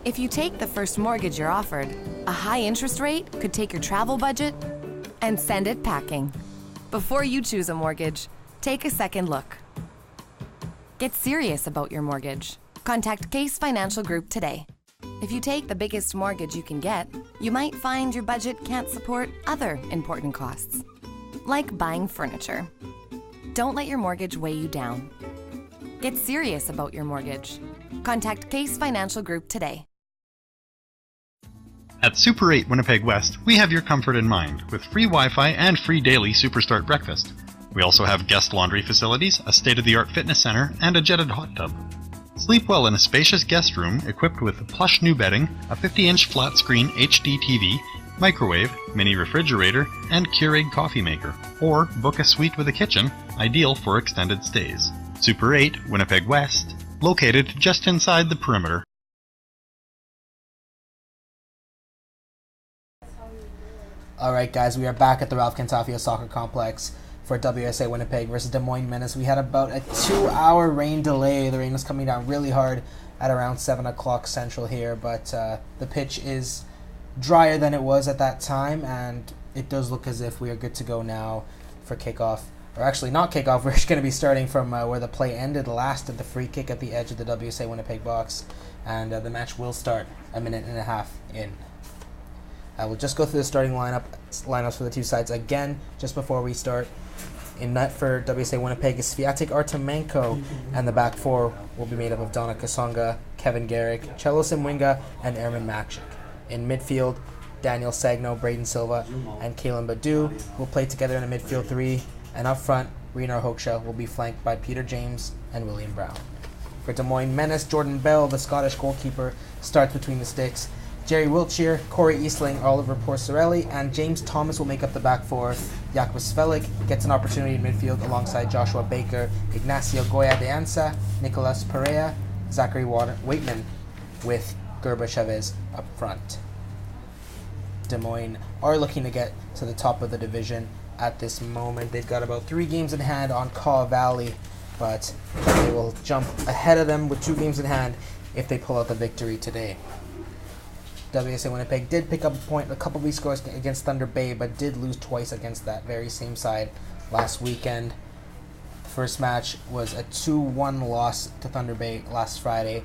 If you take the first mortgage you're offered, a high interest rate could take your travel budget and send it packing. Before you choose a mortgage, take a second look. Get serious about your mortgage. Contact Case Financial Group today. If you take the biggest mortgage you can get, you might find your budget can't support other important costs, like buying furniture. Don't let your mortgage weigh you down. Get serious about your mortgage. Contact Case Financial Group today. At Super 8 Winnipeg West, we have your comfort in mind with free Wi-Fi and free daily Superstart breakfast. We also have guest laundry facilities, a state-of-the-art fitness center, and a jetted hot tub. Sleep well in a spacious guest room equipped with plush new bedding, a 50-inch flat-screen HD TV, microwave, mini refrigerator, and Keurig coffee maker. Or book a suite with a kitchen, ideal for extended stays. Super 8 Winnipeg West, located just inside the perimeter. Alright guys, we are back at the Ralph Cantafio Soccer Complex for WSA Winnipeg versus Des Moines Menace. We had about a 2-hour rain delay. The rain was coming down really hard at around 7 o'clock Central here, but the pitch is drier than it was at that time, and it does look as if we are good to go now for kickoff. Or actually not kickoff, we're just going to be starting from where the play ended last at the free kick at the edge of the WSA Winnipeg box, and the match will start a minute and a half in. I will just go through the starting lineups for the two sides again just before we start. In net for WSA Winnipeg is Sviatek Artemenko, and the back four will be made up of Donna Kasonga, Kevin Garrick, Chelo Simwinga, and Erman Makchik. In midfield, Daniel Sagno, Braden Silva, and Kalen Badu will play together in a midfield three, and up front, Renar Hoksha will be flanked by Peter James and William Brown. For Des Moines Menace, Jordan Bell, the Scottish goalkeeper, starts between the sticks. Jerry Wiltshire, Corey Eastling, Oliver Porcerelli, and James Thomas will make up the back four. Jakub Svelik gets an opportunity in midfield alongside Joshua Baker, Ignacio Goya de Anza, Nicolas Perea, Zachary Waitman, with Gerba Chavez up front. Des Moines are looking to get to the top of the division at this moment. They've got about 3 games in hand on Kaw Valley, but they will jump ahead of them with 2 games in hand if they pull out the victory today. WSA Winnipeg did pick up a point a couple weeks ago against Thunder Bay, but did lose twice against that very same side last weekend. The first match was a 2-1 loss to Thunder Bay last Friday,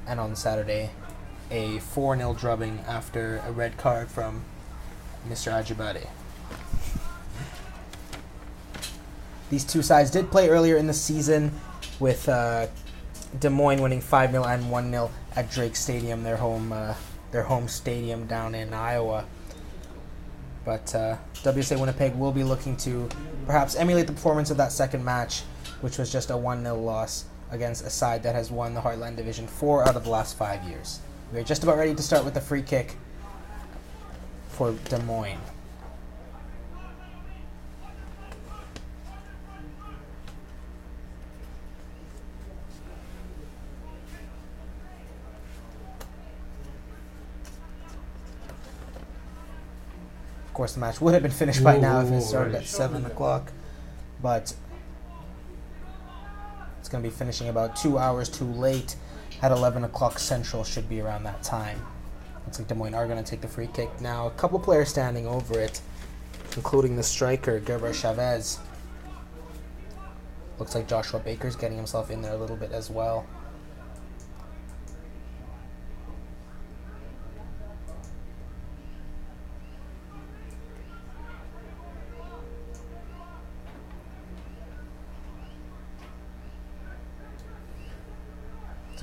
and on Saturday, a 4-0 drubbing after a red card from Mr. Ajibade. These two sides did play earlier in the season, with Des Moines winning 5-0 and 1-0 at Drake Stadium, their home stadium down in Iowa. But WSA Winnipeg will be looking to perhaps emulate the performance of that second match, which was just a 1-0 loss against a side that has won the Heartland Division 4 out of the last 5 years. We are just about ready to start with the free kick for Des Moines. Of course, the match would have been finished by now if it started at 7 o'clock, but it's going to be finishing about 2 hours too late. At 11 o'clock Central should be around that time. Looks like Des Moines are going to take the free kick now. A couple players standing over it, including the striker, Gerber Chavez. Looks like Joshua Baker's getting himself in there a little bit as well.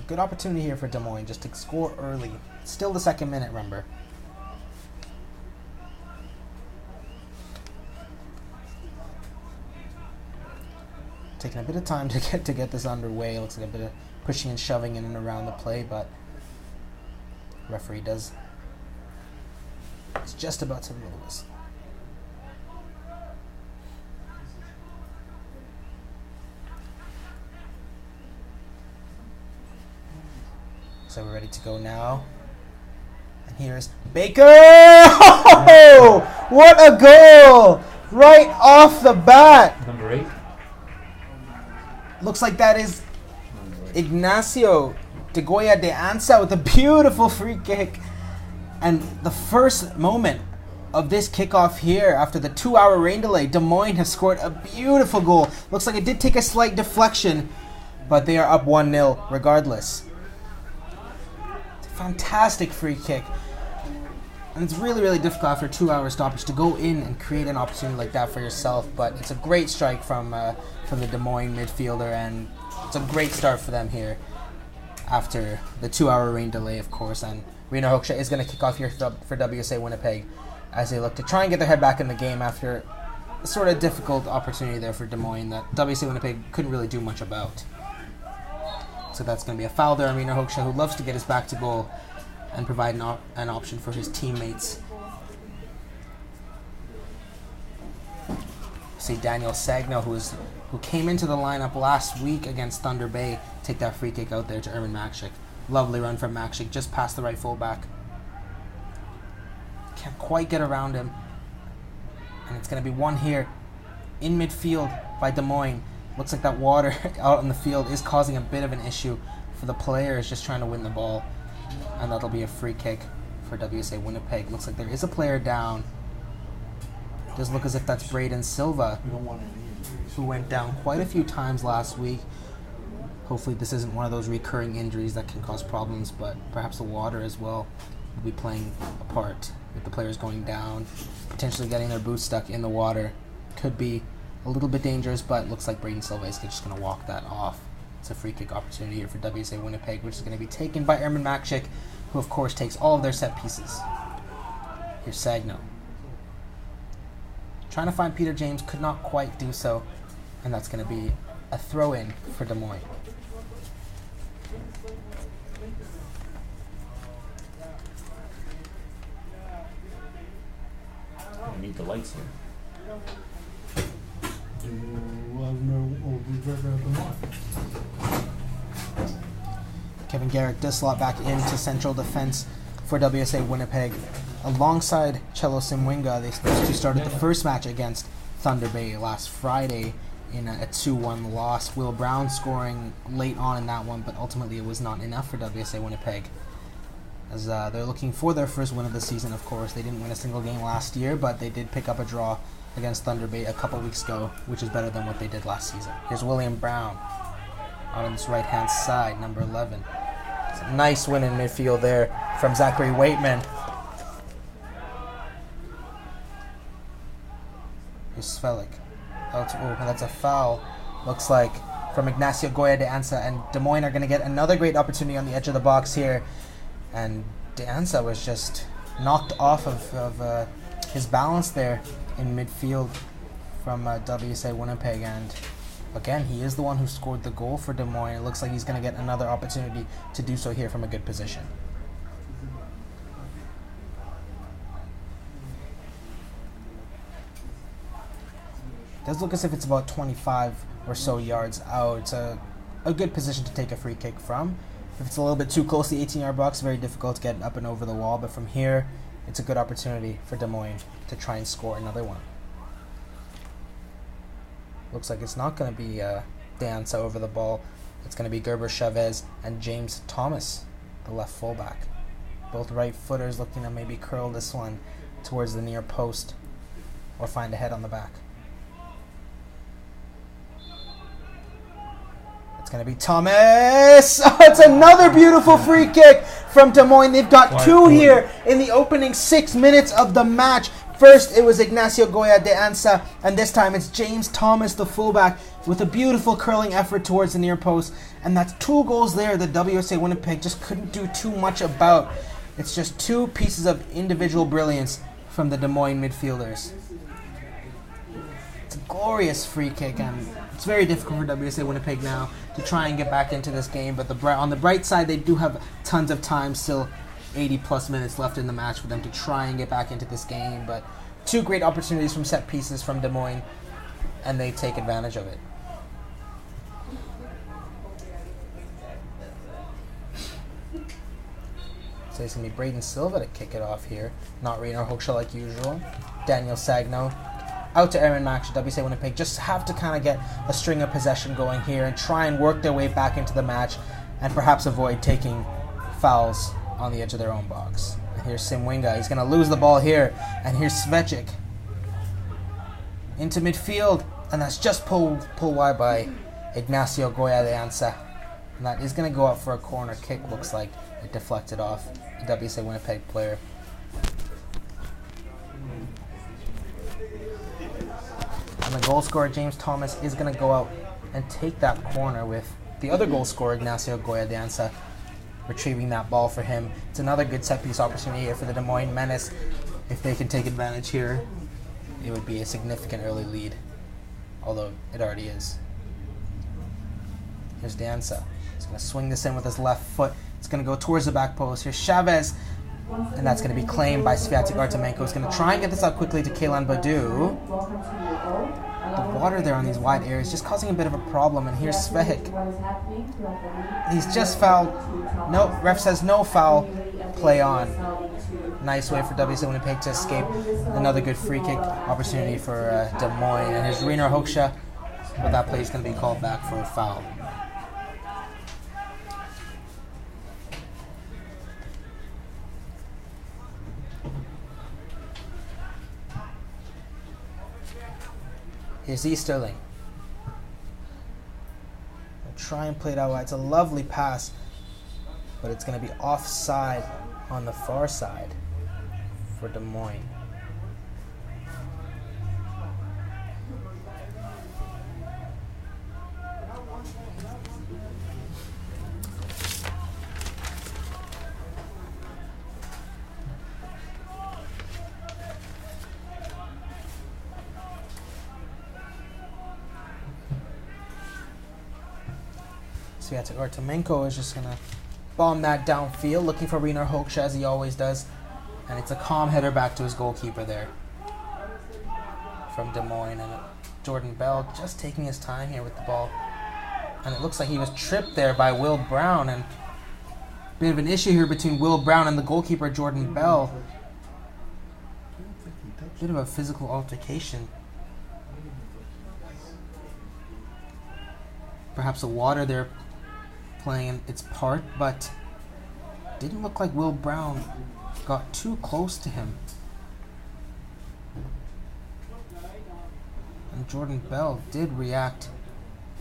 Good opportunity here for Des Moines just to score early. Still the second minute, remember. Taking a bit of time to get this underway. Looks like a bit of pushing and shoving in and around the play, but the referee does. It's just about to blow this. So we're ready to go now. And here's Baker! Oh, what a goal! Right off the bat. Number 8. Looks like that is Ignacio to Goya de Ansa with a beautiful free kick. And the first moment of this kickoff here, after the 2-hour rain delay, Des Moines has scored a beautiful goal. Looks like it did take a slight deflection, but they are up 1-0 regardless. It's a fantastic free kick. And it's really, really difficult after a 2-hour stoppage to go in and create an opportunity like that for yourself. But it's a great strike from the Des Moines midfielder, and it's a great start for them here after the 2-hour rain delay, of course. And Reno Hoekstra is going to kick off here for WSA Winnipeg as they look to try and get their head back in the game after a sort of difficult opportunity there for Des Moines that WSA Winnipeg couldn't really do much about. So that's going to be a foul there on Reno Hoekstra, who loves to get his back to goal and provide an option for his teammates. See Daniel Sagno, who came into the lineup last week against Thunder Bay, take that free kick out there to Ermin Makshik. Lovely run from Makshik, just past the right fullback. Can't quite get around him. And it's going to be one here in midfield by Des Moines. Looks like that water out on the field is causing a bit of an issue for the players just trying to win the ball. And that'll be a free kick for WSA Winnipeg. Looks like there is a player down. Does look as if that's Braden Silva, who went down quite a few times last week. Hopefully this isn't one of those recurring injuries that can cause problems, but perhaps the water as well will be playing a part with the players going down, potentially getting their boots stuck in the water. Could be a little bit dangerous, but looks like Braden Silva is just going to walk that off. It's a free kick opportunity here for WSA Winnipeg, which is going to be taken by Ermin Makshik, who of course takes all of their set pieces. Here's Sagno. Trying to find Peter James, could not quite do so, and that's going to be a throw-in for Des Moines. I need the lights here. Kevin Garrick does slot back into central defense for WSA Winnipeg alongside Cello Simwinga. Those two started the first match against Thunder Bay last Friday in a 2-1 loss. Will Brown scoring late on in that one, but ultimately it was not enough for WSA Winnipeg, as they're looking for their first win of the season. Of course, they didn't win a single game last year, but they did pick up a draw against Thunder Bay a couple weeks ago, which is better than what they did last season. Here's William Brown on this right-hand side, number 11. It's a nice win in midfield there from Zachary Waitman. Here's Svelik. Oh, that's a foul, looks like, from Ignacio Goya de Ansa, and Des Moines are going to get another great opportunity on the edge of the box here. And de Ansa was just knocked off of his balance there in midfield from WSA Winnipeg, and again, he is the one who scored the goal for Des Moines. It looks like he's going to get another opportunity to do so here from a good position. Does look as if it's about 25 or so yards out. It's a good position to take a free kick from. If it's a little bit too close to the 18-yard box, very difficult to get up and over the wall, but from here, it's a good opportunity for Des Moines to try and score another one. Looks like it's not going to be Danza over the ball. It's going to be Gerber Chavez and James Thomas, the left fullback. Both right footers looking to maybe curl this one towards the near post or find a head on the back. It's going to be Thomas. Oh, it's another beautiful free kick from Des Moines. They've got two here in the opening 6 minutes of the match. First, it was Ignacio Goya de Ansa, and this time it's James Thomas, the fullback, with a beautiful curling effort towards the near post. And that's 2 goals there that WSA Winnipeg just couldn't do too much about. It's just 2 pieces of individual brilliance from the Des Moines midfielders. It's a glorious free kick, and it's very difficult for WSA Winnipeg now to try and get back into this game. But on the bright side, they do have tons of time, still 80-plus minutes left in the match for them to try and get back into this game. But 2 great opportunities from set pieces from Des Moines, and they take advantage of it. So it's going to be Braden Silva to kick it off here. Not Reno Hoekstra like usual. Daniel Sagno out to Ermin Makshik. WSA Winnipeg just have to kind of get a string of possession going here and try and work their way back into the match and perhaps avoid taking fouls on the edge of their own box. And here's Simwinga. He's going to lose the ball here. And here's Svecic into midfield. And that's just pulled wide by Ignacio Goya de Anza. And that is going to go up for a corner kick. Looks like it deflected off the WSA Winnipeg player. And the goal scorer, James Thomas, is going to go out and take that corner with the other goal scorer, Ignacio Goya de Anza, retrieving that ball for him. It's another good set-piece opportunity here for the Des Moines Menace. If they can take advantage here, it would be a significant early lead, although it already is. Here's de Anza. He's going to swing this in with his left foot. It's going to go towards the back post. Here's Chavez, and that's going to be claimed by Sviatek Artemenko. He's going to try and get this out quickly to Kaylan Badu. The water there on these wide areas just causing a bit of a problem. And here's Svehik. He's just fouled. No, ref says no foul. Play on. Nice way for WSA Winnipeg to escape. Another good free kick opportunity for Des Moines. And here's Reiner Hoekstra, but that play is going to be called back for a foul. Here's Easterling. I'll try and play it out wide. It's a lovely pass, but it's going to be offside on the far side for Des Moines. Sviatek Artemenko is just going to bomb that downfield, looking for Reiner Hoekstra as he always does. And it's a calm header back to his goalkeeper there from Des Moines. And Jordan Bell just taking his time here with the ball. And it looks like he was tripped there by Will Brown. And a bit of an issue here between Will Brown and the goalkeeper, Jordan Bell. Bit of a physical altercation. Perhaps the water there playing its part, but didn't look like Will Brown got too close to him. And Jordan Bell did react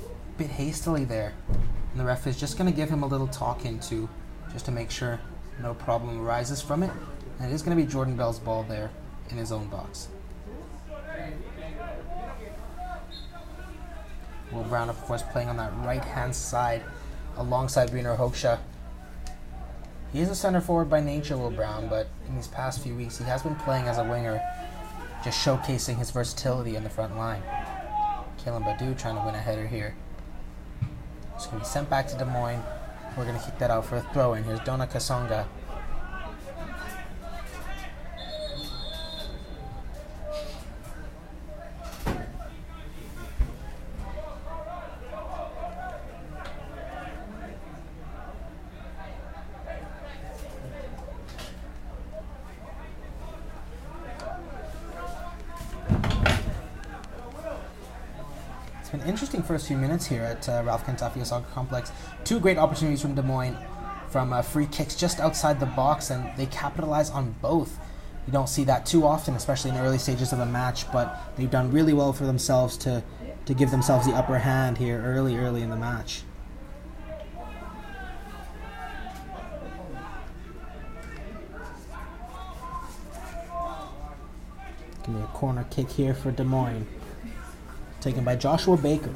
a bit hastily there. And the ref is just going to give him a little talk into, just to make sure no problem arises from it. And it is going to be Jordan Bell's ball there in his own box. Will Brown, of course, playing on that right-hand side alongside Reiner Hoekstra. He is a center forward by nature, Will Brown, but in these past few weeks he has been playing as a winger, just showcasing his versatility in the front line. Kaylan Badu trying to win a header here. It's going to be sent back to Des Moines. We're going to kick that out for a throw-in. Here's Dona Kasonga. It's been an interesting first few minutes here at Ralph Kentafio Soccer Complex. Two great opportunities from Des Moines from free kicks just outside the box, and they capitalize on both. You don't see that too often, especially in the early stages of a match, but they've done really well for themselves to give themselves the upper hand here early in the match. Give me a corner kick here for Des Moines. Taken by Joshua Baker.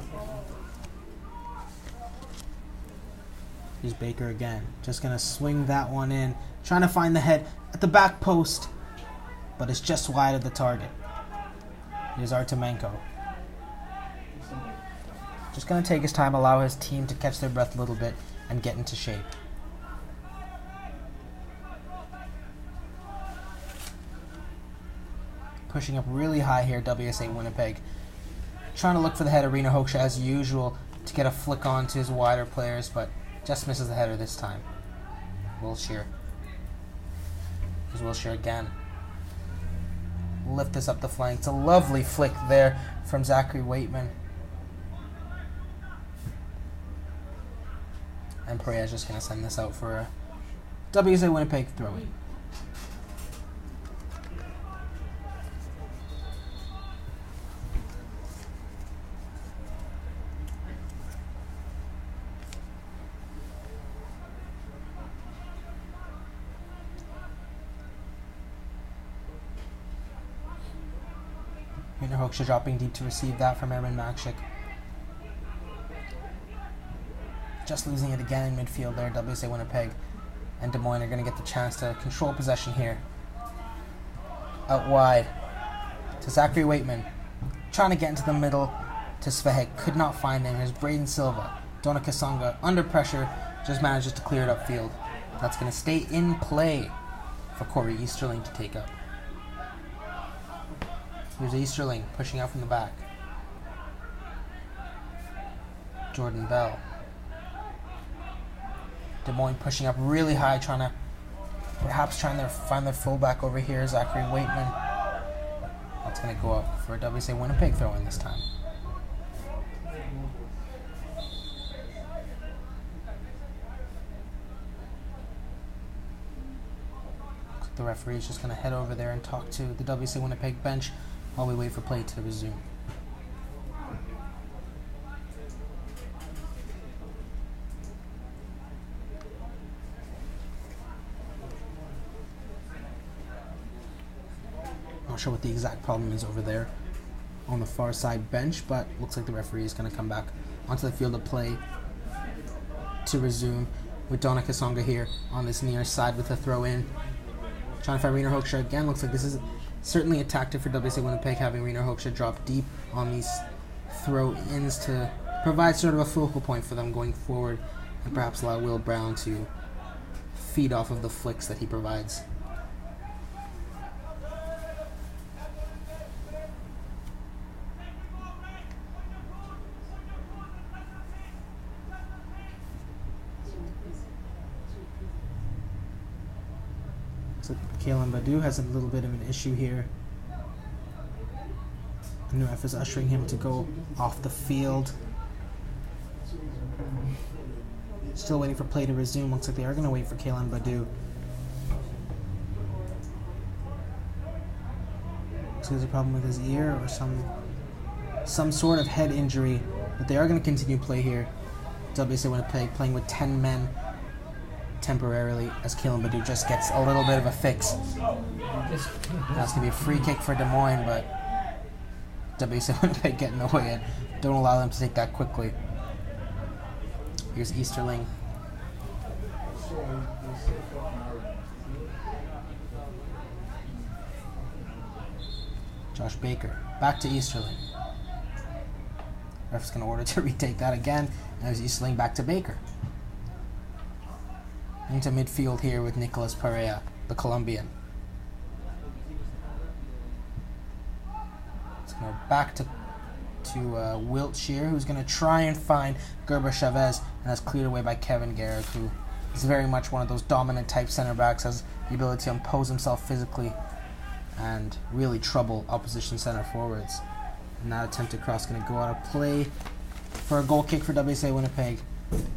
Here's Baker again. Just going to swing that one in. Trying to find the head at the back post. But it's just wide of the target. Here's Artemenko. Just going to take his time, allow his team to catch their breath a little bit and get into shape. Pushing up really high here, WSA Winnipeg. Trying to look for the header, Reiner Hoekstra, as usual, to get a flick on to his wider players, but just misses the header this time. Wilshere. Here's Wilshere again. Lift this up the flank. It's a lovely flick there from Zachary Waitman. And Pereira's just going to send this out for a WSA Winnipeg throw-in. Hoekstra dropping deep to receive that from Erman Makshik. Just losing it again in midfield there. WSA Winnipeg and Des Moines are going to get the chance to control possession here. Out wide to Zachary Waitman. Trying to get into the middle to Svehek. Could not find him. Here's Braden Silva. Dona Kasonga under pressure. Just manages to clear it upfield. That's going to stay in play for Corey Easterling to take up. Here's Easterling pushing out from the back. Jordan Bell. Des Moines pushing up really high, trying to find their fullback over here, Zachary Waitman. That's going to go up for a WSA Winnipeg throw-in this time. The referee is just going to head over there and talk to the WSA Winnipeg bench while we wait for play to resume. Not sure what the exact problem is over there on the far side bench, but looks like the referee is going to come back onto the field of play to resume with Dona Kasonga here on this near side with a throw in. Trying to find Rainer Hoekstra again. Looks like this is certainly a tactic for WSA Winnipeg, having Rainer Hoekstra drop deep on these throw-ins to provide sort of a focal point for them going forward and perhaps allow Will Brown to feed off of the flicks that he provides. So Kalen Badu has a little bit of an issue here. The new ref is ushering him to go off the field. Still waiting for play to resume. Looks like they are going to wait for Kalen Badu. So there's a problem with his ear or some sort of head injury. But they are going to continue play here. WSA Winnipeg playing with 10 men temporarily as Kalen Badu just gets a little bit of a fix. That's going to be a free kick for Des Moines, but WSA Winnipeg getting away and don't allow them to take that quickly. Here's Easterling. Josh Baker. Back to Easterling. Ref's going to order to retake that again. And there's Easterling back to Baker. Into midfield here with Nicolas Pereira, the Colombian. It's going to go back to Wiltshire, who's going to try and find Gerber Chavez, and that's cleared away by Kevin Garrick, who is very much one of those dominant type center backs, has the ability to impose himself physically and really trouble opposition center forwards. And that attempted cross going to go out of play for a goal kick for WSA Winnipeg.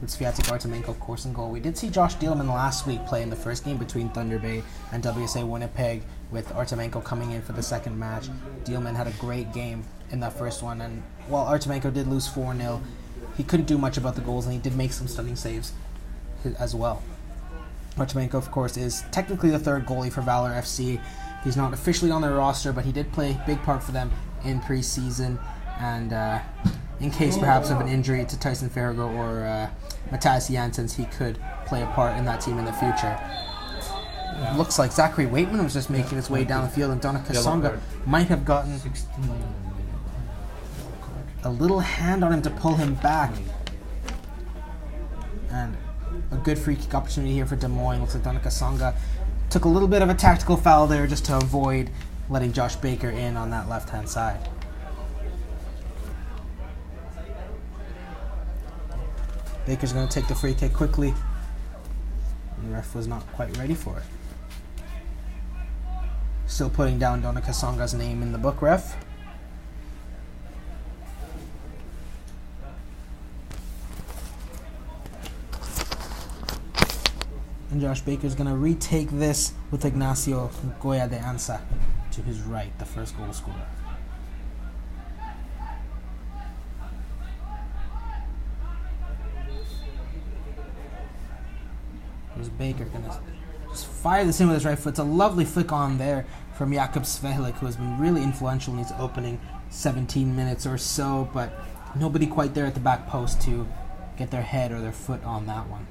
It's Sviatek Artemenko, of course, in goal. We did see Josh Dielman last week play in the first game between Thunder Bay and WSA Winnipeg, with Artemenko coming in for the second match. Dielman had a great game in that first one, and while Artemenko did lose 4-0, he couldn't do much about the goals, and he did make some stunning saves as well. Artemenko, of course, is technically the third goalie for Valor FC. He's not officially on their roster, but he did play a big part for them in preseason, and in case perhaps of an injury to Tyson Farrago or Matthias Janssens, he could play a part in that team in the future. Looks like Zachary Waitman was just making his way down the field, and Dona Kasonga might have gotten a little hand on him to pull him back. And a good free kick opportunity here for Des Moines. Looks like Dona Kasonga took a little bit of a tactical foul there just to avoid letting Josh Baker in on that left-hand side. Baker's going to take the free kick quickly. And the ref was not quite ready for it. Still putting down Dona Kasonga's name in the book, ref. And Josh Baker's going to retake this with Ignacio Goya de Anza to his right, the first goal scorer. Here's Baker going to just fire this in with his right foot. It's a lovely flick on there from Jakub Svehlik, who has been really influential in his opening 17 minutes or so, but nobody quite there at the back post to get their head or their foot on that one.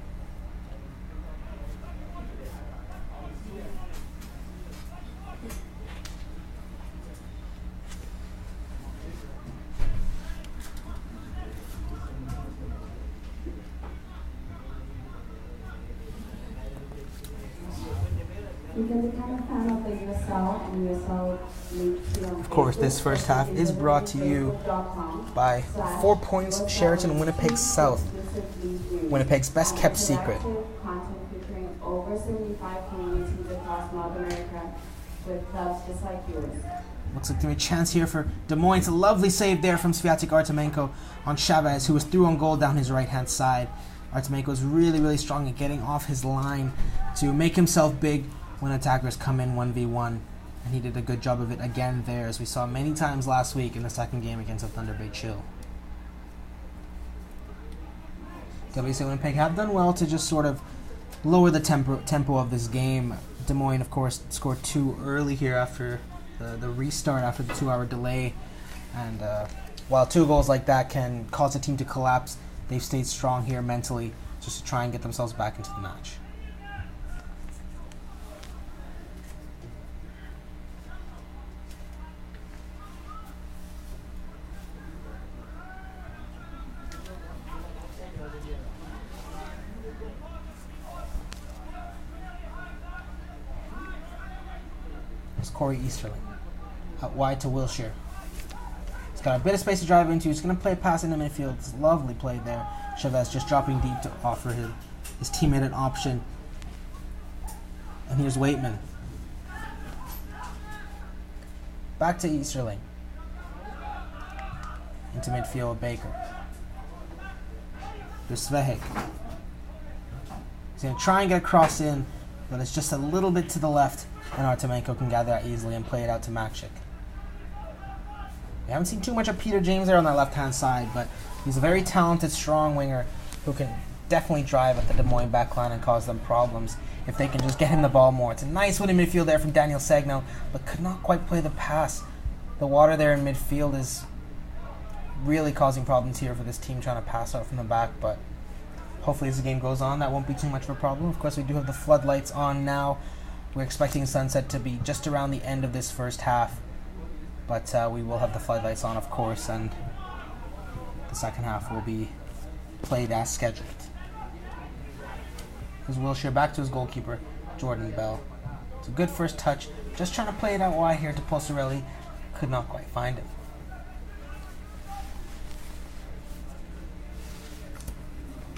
Of course, this first half is brought to you by 4 Points Sheraton Winnipeg South, Winnipeg's best kept secret. Looks like there's a chance here for Des Moines. A lovely save there from Sviatek Artemenko on Chavez, who was through on goal down his right-hand side. Artemenko is really, really strong at getting off his line to make himself big when attackers come in 1v1, and he did a good job of it again there, as we saw many times last week in the second game against the Thunder Bay Chill. WSA Winnipeg have done well to just sort of lower the tempo of this game. Des Moines, of course, scored 2 early here after the restart, after the 2-hour delay, and while 2 goals like that can cause a team to collapse, they've stayed strong here mentally just to try and get themselves back into the match. Corey Easterling out wide to Wilshire. He's got a bit of space to drive into. He's going to play a pass in the midfield. It's a lovely play there. Chavez just dropping deep to offer his teammate an option. And here's Waitman. Back to Easterling. Into midfield with Baker. There's Svehik. He's going to try and get a cross in, but it's just a little bit to the left, and Artemenko can gather that easily and play it out to Makchik. We haven't seen too much of Peter James there on that left-hand side, but he's a very talented, strong winger who can definitely drive at the Des Moines backline and cause them problems if they can just get him the ball more. It's a nice win in midfield there from Daniel Segno, but could not quite play the pass. The water there in midfield is really causing problems here for this team trying to pass out from the back, but hopefully as the game goes on, that won't be too much of a problem. Of course, we do have the floodlights on now. We're expecting sunset to be just around the end of this first half, but we will have the floodlights on, of course, and the second half will be played as scheduled. Here's Wilshire back to his goalkeeper, Jordan Bell. It's a good first touch. Just trying to play it out wide here to Pulsarelli. Could not quite find him.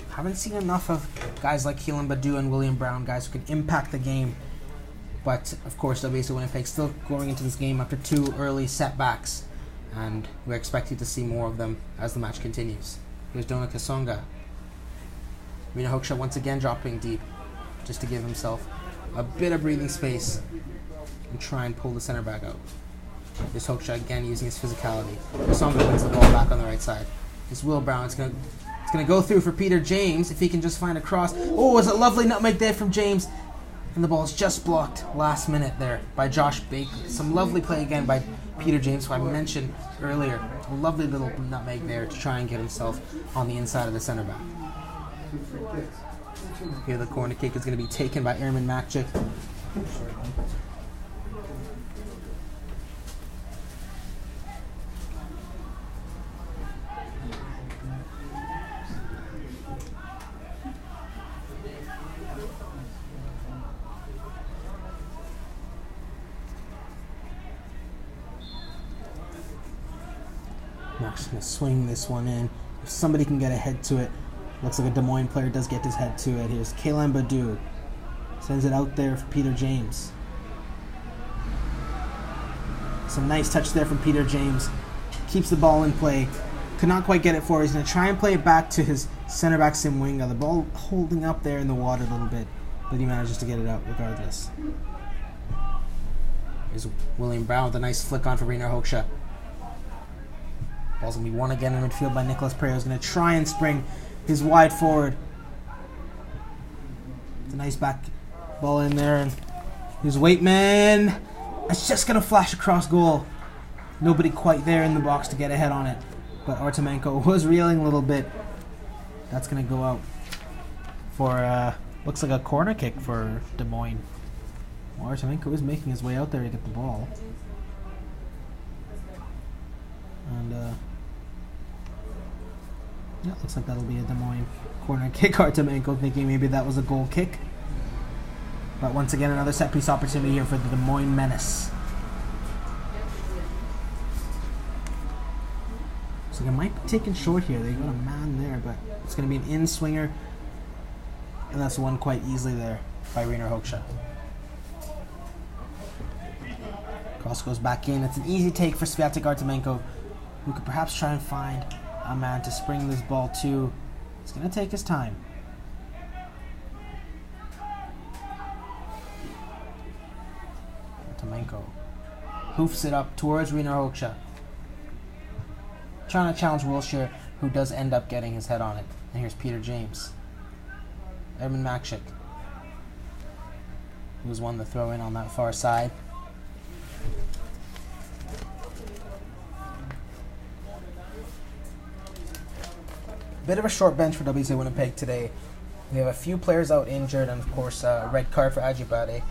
Haven't seen enough of guys like Keelan Badu and William Brown, guys who can impact the game. But, of course, WSA Winnipeg still going into this game after 2 early setbacks, and we're expecting to see more of them as the match continues. Here's Dona Kasonga. Rena Hoekstra once again dropping deep, just to give himself a bit of breathing space and try and pull the center back out. Here's Hoekstra again using his physicality. Kasonga wins the ball back on the right side. Here's Will Brown. It's going to go through for Peter James if he can just find a cross. Oh, it's a lovely nutmeg there from James. And the ball is just blocked last minute there by Josh Baker. Some lovely play again by Peter James, who I mentioned earlier. A lovely little nutmeg there to try and get himself on the inside of the center back. Here the corner kick is going to be taken by Airman Makchik. Max is going to swing this one in. If somebody can get a head to it. Looks like a Des Moines player does get his head to it. Here's Keelan Badu. Sends it out there for Peter James. Some nice touch there from Peter James. Keeps the ball in play. Could not quite get it forward. He's going to try and play it back to his center back Sim Winga. The ball holding up there in the water a little bit. but he manages to get it out regardless. Here's William Brown with a nice flick on for Rainer Hochsche. Ball's going to be won again in midfield by Nicholas Pereira. He's going to try and spring his wide forward. It's a nice back ball in there, and here's Waitman. It's just going to flash across goal. Nobody quite there in the box to get ahead on it, but Artemenko was reeling a little bit. That's going to go out for, looks like a corner kick for Des Moines. Well, Artemenko is making his way out there to get the ball. And, yeah, looks like that'll be a Des Moines corner kick. Artemenko thinking maybe that was a goal kick. But once again, another set piece opportunity here for the Des Moines Menace. So they might be taken short here. They got a man there, but it's going to be an in-swinger. And that's won quite easily there by Rainer Hochsche. Cross goes back in. It's an easy take for Swiatek Artemenko, who could perhaps try and find a man to spring this ball to. It's going to take his time. Artemenko hoofs it up towards Rainer Hochsche, trying to challenge Wilshire, who does end up getting his head on it. And here's Peter James. Edmund Makshik, who was one to throw in on that far side. Bit of a short bench for WSA Winnipeg today. We have a few players out injured, and of course a red card for Ajibade.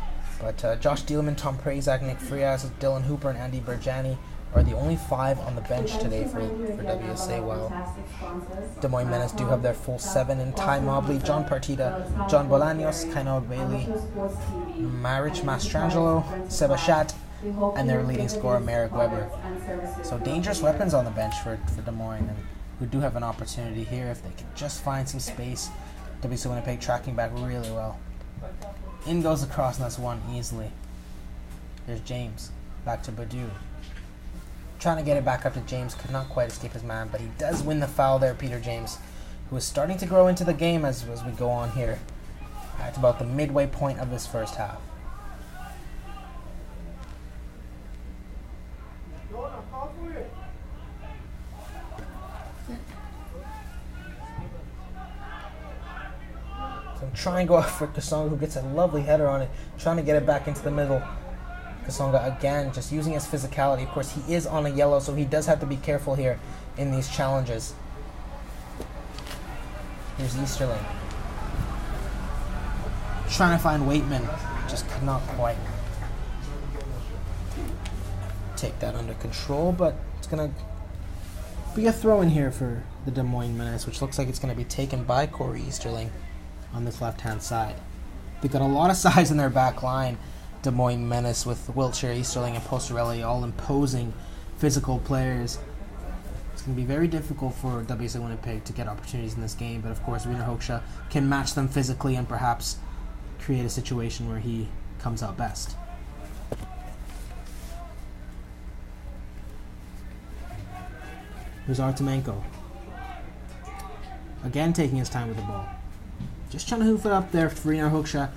But Josh Dielman, Tom Prazak, Nick Frias, Dylan Hooper, and Andy Berjani are the only 5 on the bench today for WSA, while Des Moines Menace do have their full 7 in Ty Mobley, John Partida, John Bolaños, Kainal Bailey, Marich Mastrangelo, Seba Shat, and their leading scorer Merrick Weber. So dangerous weapons on the bench for Des Moines, and who do have an opportunity here if they can just find some space. WSA Winnipeg tracking back really well. In goes the cross, and that's won easily. There's James, back to Badu. Trying to get it back up to James, could not quite escape his man, but he does win the foul there, Peter James, who is starting to grow into the game as we go on here at about the midway point of this first half. So try and go out for Kasonga, who gets a lovely header on it, trying to get it back into the middle. Kasonga again just using his physicality. Of course, he is on a yellow, so he does have to be careful here in these challenges. Here's Easterling trying to find Waitman, just could not quite take that under control, but it's going to be a throw in here for the Des Moines Menace, which looks like it's going to be taken by Corey Easterling on this left-hand side. They've got a lot of size in their back line, Des Moines Menace, with Wiltshire, Easterling, and Postorelli, all imposing physical players. It's going to be very difficult for WSA Winnipeg to get opportunities in this game, but of course Rainer Hochsche can match them physically and perhaps create a situation where he comes out best. Here's Artemenko. Again taking his time with the ball. Just trying to hoof it up there for Rainer Hochsche.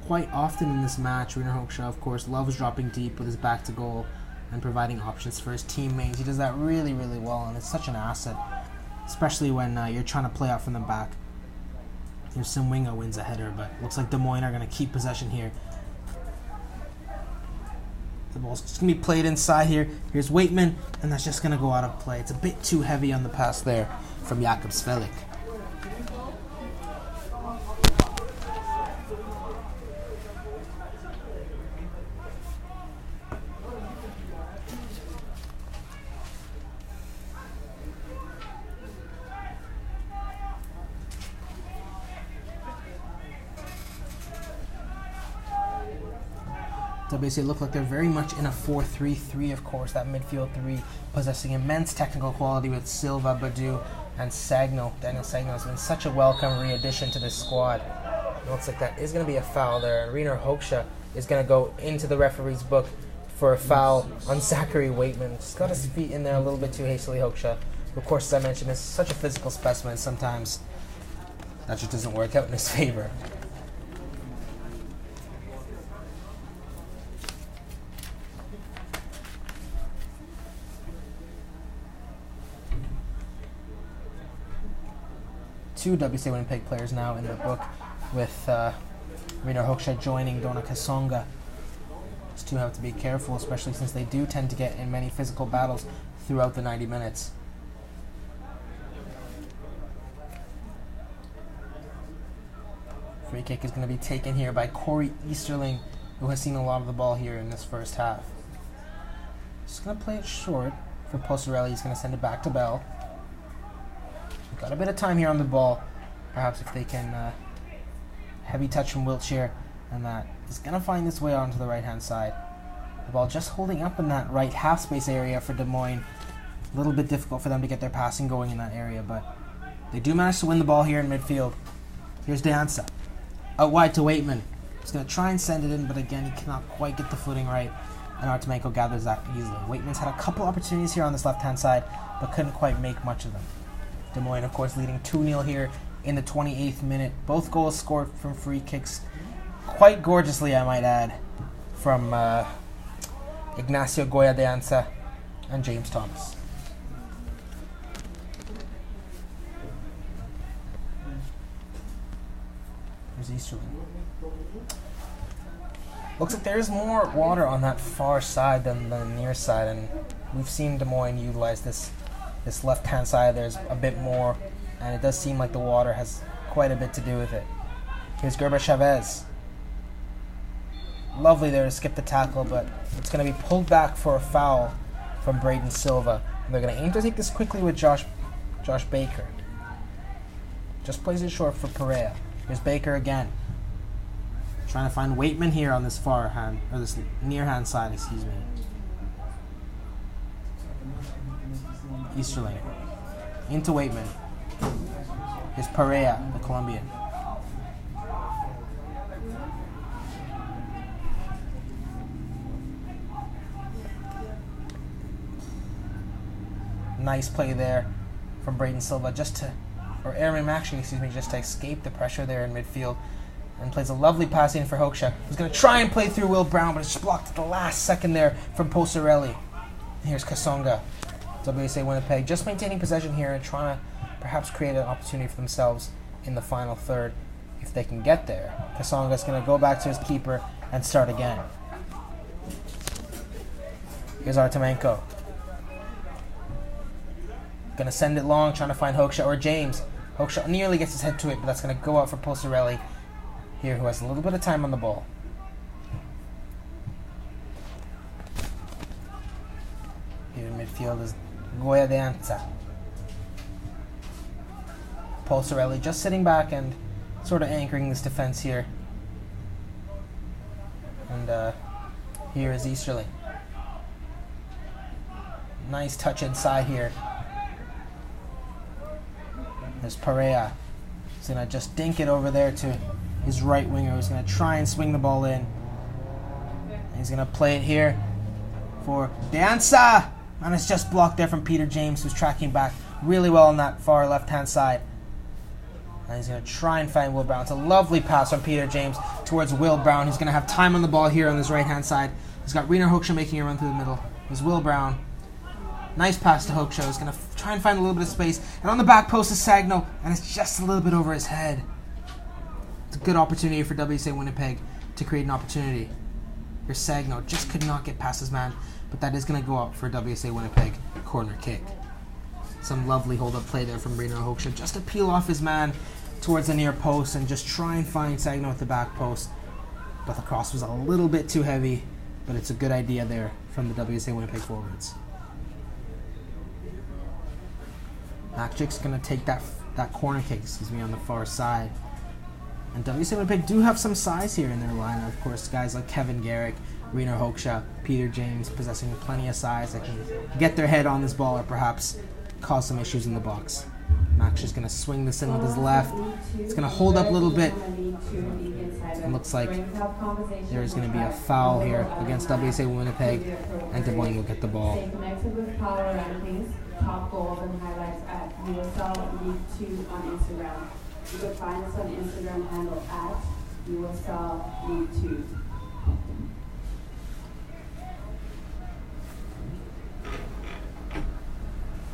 Quite often in this match, Rainer Hochsche, of course, loves dropping deep with his back to goal and providing options for his teammates. He does that really, really well, and it's such an asset, especially when you're trying to play out from the back. Here's Simwinga wins a header, but looks like Des Moines are going to keep possession here. The ball's just going to be played inside here. Here's Waitman, and that's just going to go out of play. It's a bit too heavy on the pass there from Jakob Svelik. WSA look like they're very much in a 4-3-3, of course, that midfield 3 possessing immense technical quality with Silva, Badu, and Sagno. Daniel Sagno has been such a welcome re-addition to this squad. It looks like that is going to be a foul there, and Rainer Hochsche is going to go into the referee's book for a foul on Zachary Waitman. Just got his feet in there a little bit too hastily, Hochsche. Of course, as I mentioned, is such a physical specimen, sometimes that just doesn't work out in his favor. 2 WSA Winnipeg players now in the book, with Rino Hoksha joining Donna Kasonga. These two have to be careful, especially since they do tend to get in many physical battles throughout the 90 minutes. Free kick is going to be taken here by Corey Easterling, who has seen a lot of the ball here in this first half. Just going to play it short for Posarelli. He's going to send it back to Bell. Got a bit of time here on the ball. Perhaps if they can heavy touch from Wiltshire, and that is going to find its way onto the right-hand side. The ball just holding up in that right half space area for Des Moines. A little bit difficult for them to get their passing going in that area, but they do manage to win the ball here in midfield. Here's Deanza. Out wide to Waitman. He's going to try and send it in, but again, he cannot quite get the footing right, and Artemenko gathers that easily. Waitman's had a couple opportunities here on this left-hand side, but couldn't quite make much of them. Des Moines, of course, leading 2-0 here in the 28th minute. Both goals scored from free kicks, quite gorgeously, I might add, from Ignacio Goya Deanza and James Thomas. Here's Easterling. Looks like there's more water on that far side than the near side, and we've seen Des Moines utilize this left-hand side. There's a bit more, and it does seem like the water has quite a bit to do with it. Here's Gerber Chavez. Lovely there to skip the tackle, but it's going to be pulled back for a foul from Braden Silva. And they're going to aim to take this quickly with Josh Baker. Just plays it short for Perea. Here's Baker again. Trying to find Waitman here on this far hand, or this near hand side, excuse me. Easterling. Into Waitman. Here's Perea, the Colombian. Nice play there from Braden Silva, Aaron Maxey, just to escape the pressure there in midfield, and plays a lovely pass in for Hoksha, who's going to try and play through Will Brown, but it's just blocked at the last second there from Posarelli. Here's Kasonga. WSA Winnipeg just maintaining possession here and trying to perhaps create an opportunity for themselves in the final third if they can get there. Kasonga's going to go back to his keeper and start again. Here's Artemenko. Going to send it long, trying to find Hoksha or James. Hoksha nearly gets his head to it, but that's going to go out for Posarelli here, who has a little bit of time on the ball. Here in midfield is Goya Deanza. Posarelli just sitting back and sort of anchoring this defense here. And here is Easterling. Nice touch inside here. There's Perea. He's going to just dink it over there to his right winger, who's going to try and swing the ball in. And he's going to play it here for Deanza. And it's just blocked there from Peter James, who's tracking back really well on that far left-hand side. And he's going to try and find Will Brown. It's a lovely pass from Peter James towards Will Brown. He's going to have time on the ball here on this right-hand side. He's got Reno Hoksha making a run through the middle. There's Will Brown. Nice pass to Hoksha. He's going to try and find a little bit of space. And on the back post is Sagno, and it's just a little bit over his head. It's a good opportunity for WSA Winnipeg to create an opportunity. Here's Sagno. Just could not get past his man, but that is going to go up for WSA Winnipeg corner kick. Some lovely hold-up play there from Reno Hoksha, just to peel off his man towards the near post and just try and find Sagno at the back post. But the cross was a little bit too heavy, but it's a good idea there from the WSA Winnipeg forwards. Makchik's going to take that corner kick, on the far side. And WSA Winnipeg do have some size here in their lineup. Of course, guys like Kevin Garrick, Reno Hoksha, Peter James, possessing plenty of size that can get their head on this ball or perhaps cause some issues in the box. Makchik's going to swing this in with his left. It's going to hold up a little bit. It looks like there's going to be a foul here against WSA Winnipeg, and Des Moines will get the ball. Top goals and highlights at USL League 2 on Instagram. You can find us on Instagram handle at USL League 2.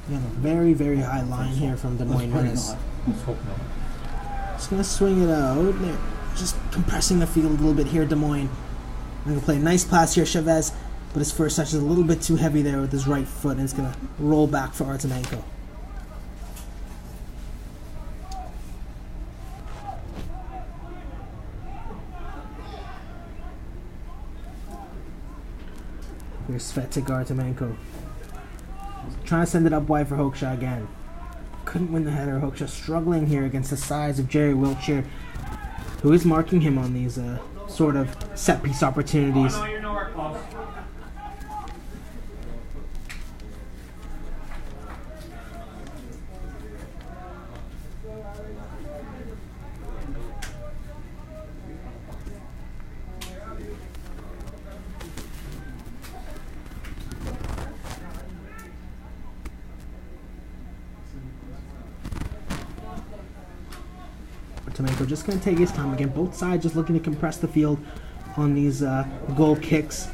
We have a very, very high line here from Des Moines Menace. Let's hope not. Just going to swing it out. There. Just compressing the field a little bit here, Des Moines. I'm going to play a nice pass here, Chavez, but his first touch is a little bit too heavy there with his right foot, and it's going to roll back for Artemenko. Here's Svetic Artemenko. Trying to send it up wide for Hoekstra again. Couldn't win the header. Hoekstra struggling here against the size of Jerry Wiltshire, who is marking him on these sort of set-piece opportunities. Oh, no, you're nowhere close. Artemenko just going to take his time again. Both sides just looking to compress the field on these goal kicks.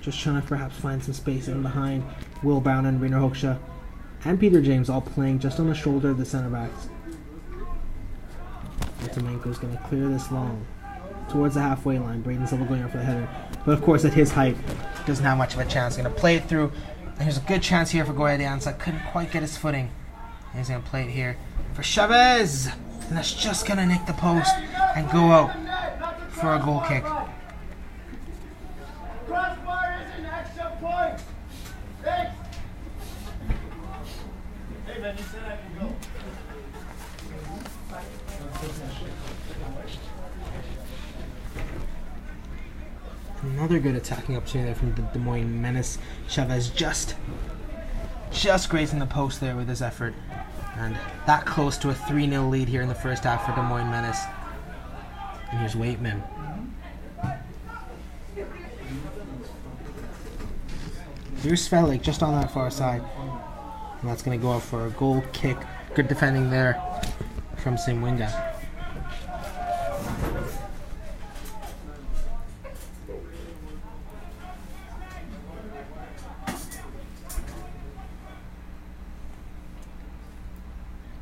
Just trying to perhaps find some space in behind Will Brown and Rainer Hoekstra and Peter James, all playing just on the shoulder of the center backs. Artemenko's going to clear this long towards the halfway line. Braden Silva going up for the header. But of course, at his height, doesn't have much of a chance. Going to play it through. And here's a good chance here for Goya de Anza. Couldn't quite get his footing. And he's going to play it here for Chavez. And that's just going to nick the post and go out for a goal kick. Crossbar is an extra point. Thanks. Hey man, you said I can go. Another good attacking opportunity there from the Des Moines Menace. Chavez just grazing the post there with his effort. And that close to a 3-0 lead here in the first half for Des Moines Menace. And here's Waitman. Here's Svelik just on that far side. And that's going to go up for a goal kick. Good defending there from Simwinga.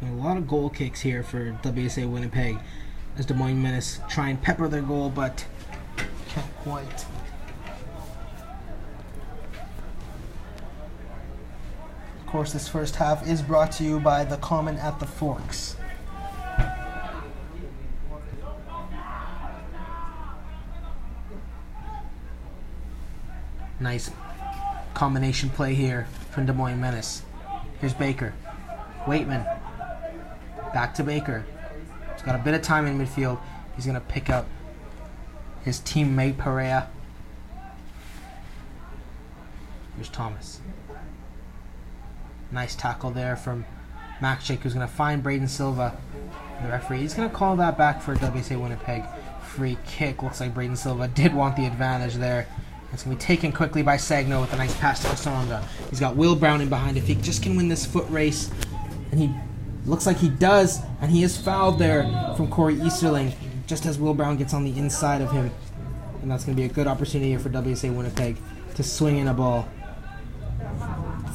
A lot of goal kicks here for WSA Winnipeg as Des Moines Menace try and pepper their goal, but can't quite. Of course, this first half is brought to you by the Common at the Forks. Nice combination play here from Des Moines Menace. Here's Baker. Waitman. Back to Baker. He's got a bit of time in midfield. He's going to pick up his teammate Perea. Here's Thomas. Nice tackle there from Makchik, who's going to find Braden Silva. The referee, he's going to call that back for WSA Winnipeg. Free kick. Looks like Braden Silva did want the advantage there. It's going to be taken quickly by Sagno with a nice pass to Kasonga. He's got Will Brown in behind. If he just can win this foot race, and he looks like he does, and he is fouled there from Corey Easterling, just as Will Brown gets on the inside of him. And that's going to be a good opportunity here for WSA Winnipeg to swing in a ball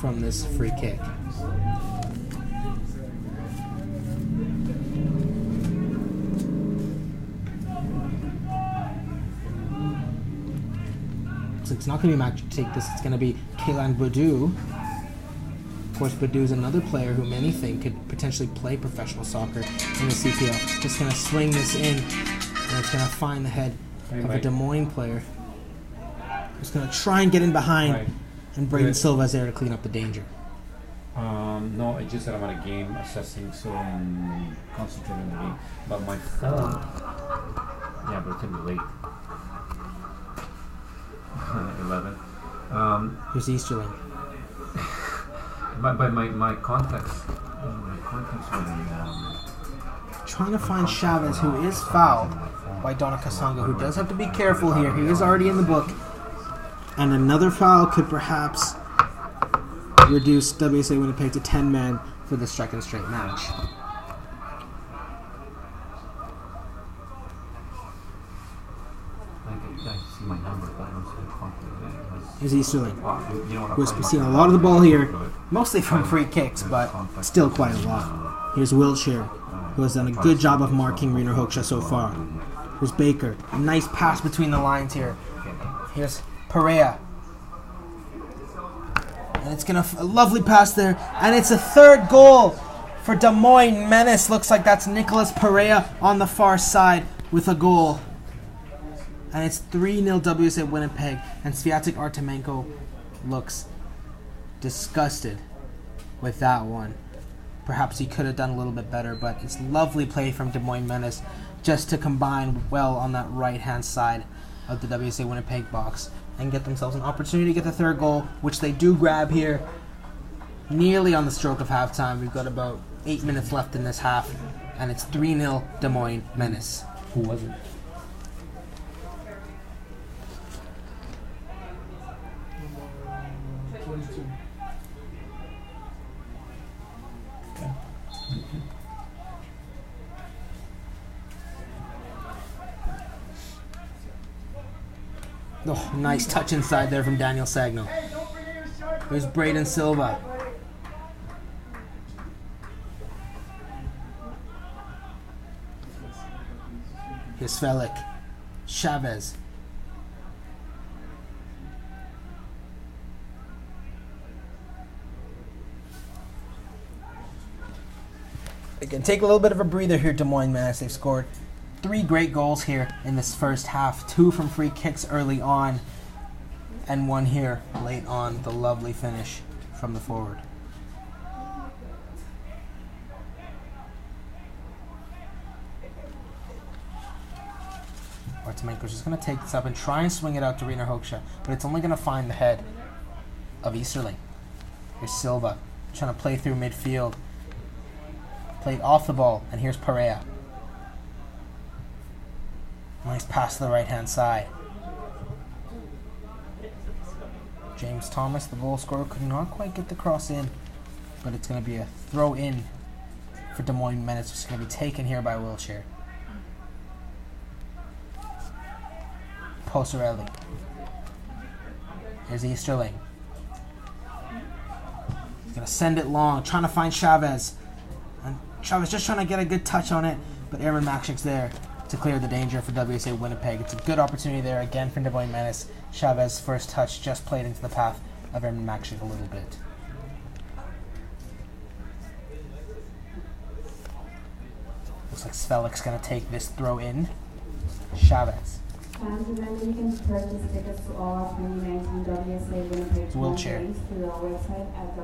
from this free kick. So it's not going to be Mac to take this, it's going to be Kaylan Boudou. Of course, Boudou is another player who many think could potentially play professional soccer in the CPL. Just going to swing this in, and it's going to find the head of a Des Moines player. Just going to try and get in behind, and Braden Silva is there to clean up the danger. No, I just said I'm at a game assessing, so I'm concentrating on the game. But my phone, yeah, but it's going to be late. 11. Here's Easterling. My contacts were trying to find Chavez, who is fouled by Donna Kasonga, who does have to be careful here. He is already in the book. And another foul could perhaps reduce WSA Winnipeg to 10 men for the second straight match. I see my number, but I don't see the contact. Here's Easterling, who's seen a lot of the ball here, mostly from free kicks, but still quite a lot. Here's Wiltshire, who has done a good job of marking Rainer Hoekstra so far. Here's Baker, a nice pass between the lines here. Here's Perea. And it's a lovely pass there, and it's a third goal for Des Moines Menace. Looks like that's Nicholas Perea on the far side with a goal. And it's 3-0 WSA Winnipeg, and Sviatek Artemenko looks disgusted with that one. Perhaps he could have done a little bit better, but it's lovely play from Des Moines Menace just to combine well on that right-hand side of the WSA Winnipeg box and get themselves an opportunity to get the third goal, which they do grab here nearly on the stroke of halftime. We've got about 8 minutes left in this half, and it's 3-0 Des Moines Menace. Who was it? Oh, nice touch inside there from Daniel Sagnol. There's Braden Silva. Here's Svelik. Chavez. They can take a little bit of a breather here, Des Moines Menace. They've scored 3 great goals here in this first half. 2 from free kicks early on, and 1 here late on. The lovely finish from the forward. Artemenko's just going to take this up and try and swing it out to Rainer Hoekstra, but it's only going to find the head of Easterling. Here's Silva trying to play through midfield. Played off the ball, and here's Perea. Nice pass to the right-hand side. James Thomas, the goal scorer, could not quite get the cross in, but it's going to be a throw in for Des Moines Menace. It's going to be taken here by Wiltshire. Posarelli. Here's Easterling. He's going to send it long, trying to find Chavez. And Chavez just trying to get a good touch on it, but Aaron Makshik's there to clear the danger for WSA Winnipeg. It's a good opportunity there again for Des Moines Menace. Chavez first touch just played into the path of Aaron Makshik a little bit. Looks like Svelik's going to take this throw in. Chavez. And remember, you can purchase tickets to all our 2019 WSA Winnipeg Wheelchair. games through our website at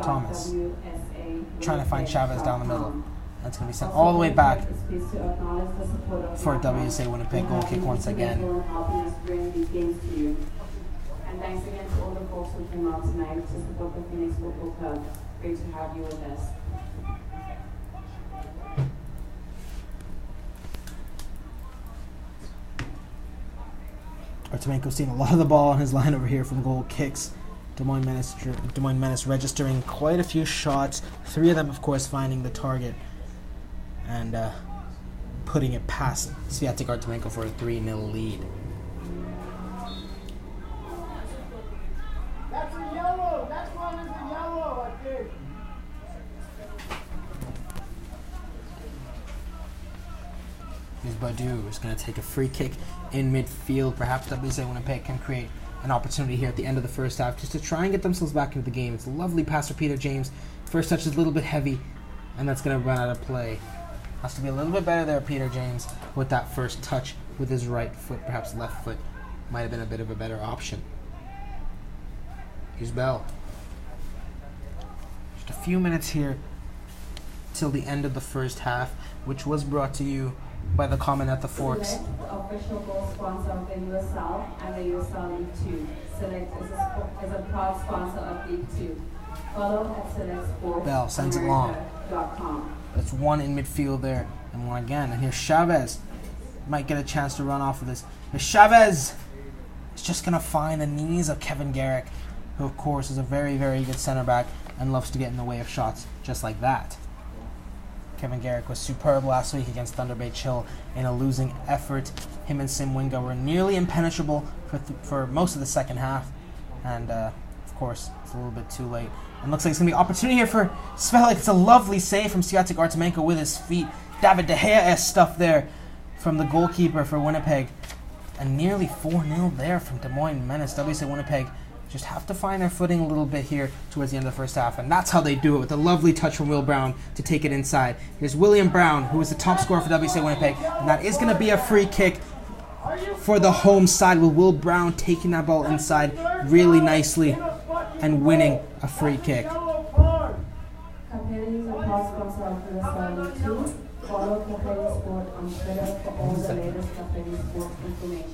Thomas. www.wsa Trying to find Chavez down the middle. That's going to be sent all the way back for a WSA Winnipeg goal kick once again. And thanks again to all the folks who came out tonight to support the Phoenix Football Club. Great to have you with us. Artemenko's seen a lot of the ball on his line over here from goal kicks. Des Moines Menace registering quite a few shots. 3 of them, of course, finding the target and putting it past Sviatek Artemenko for a 3-0 lead. That's a yellow. Next one is a yellow, I think. Here's Badu, who's going to take a free kick in midfield. Perhaps WSA Winnipeg can create an opportunity here at the end of the first half just to try and get themselves back into the game. It's a lovely pass for Peter James. First touch is a little bit heavy, and that's going to run out of play. Has to be a little bit better there, Peter James, with that first touch with his right foot. Perhaps left foot might have been a bit of a better option. Here's Bell. Just a few minutes here till the end of the first half, which was brought to you by the comment at the Forks. Select, the official goal sponsor of the USL and the USL League 2. Select is a proud sponsor of League 2. Follow at Select Sports. Bell sends it long. That's 1 in midfield there, and 1 again. And here's Chavez. Might get a chance to run off of this. Here's Chavez. He's just going to find the knees of Kevin Garrick, who, of course, is a very, very good center back and loves to get in the way of shots just like that. Kevin Garrick was superb last week against Thunder Bay Chill in a losing effort. Him and Sim Winga were nearly impenetrable for most of the second half. And, of course, it's a little bit too late. And looks like it's going to be opportunity here for Svelik. It's a lovely save from Swiatek Artemenko with his feet. David De Gea-esque stuff there from the goalkeeper for Winnipeg. And nearly 4-0 there from Des Moines Menace. WSA Winnipeg just have to find their footing a little bit here towards the end of the first half. And that's how they do it, with a lovely touch from Will Brown to take it inside. Here's William Brown, who is the top scorer for WSA Winnipeg. And that is going to be a free kick for the home side, with Will Brown taking that ball inside really nicely and winning a free kick. Campaigning the cross sponsor of WSA 2. Follow Campaigning Sport on Twitter for all the latest Campaigning Sport information.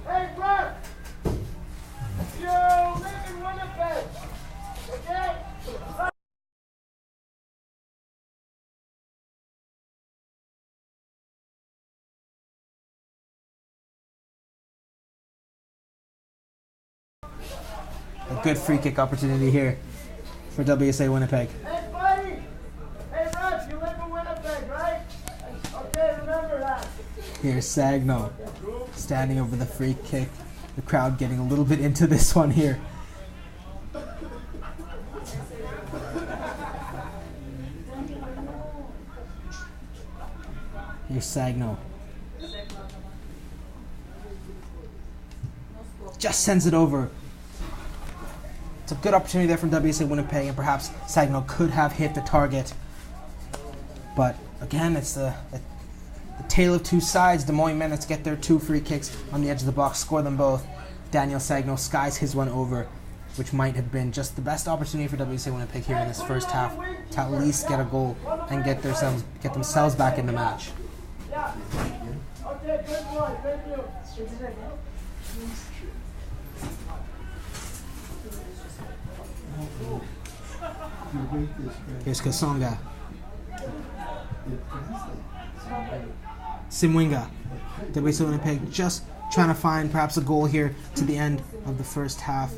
Hey, Brett! You live in Winnipeg! Okay? A good free kick opportunity here for WSA Winnipeg. Hey, buddy! Hey, Brett, you live in Winnipeg, right? Okay, remember that. Here's Sagno standing over the free kick. The crowd getting a little bit into this one here. Here's Sagno. Just sends it over. It's a good opportunity there from WSA Winnipeg, and perhaps Sagno could have hit the target. But again, it's the tale of two sides. Des Moines Menace get their 2 free kicks on the edge of the box, score them both. Daniel Sagno skies his one over, which might have been just the best opportunity for WSA Winnipeg here in this first half to at least get a goal and get themselves back in the match. Yeah. Okay, good boy, thank you. Here's Kasonga. Simwinga. WSA Winnipeg just trying to find perhaps a goal here to the end of the first half.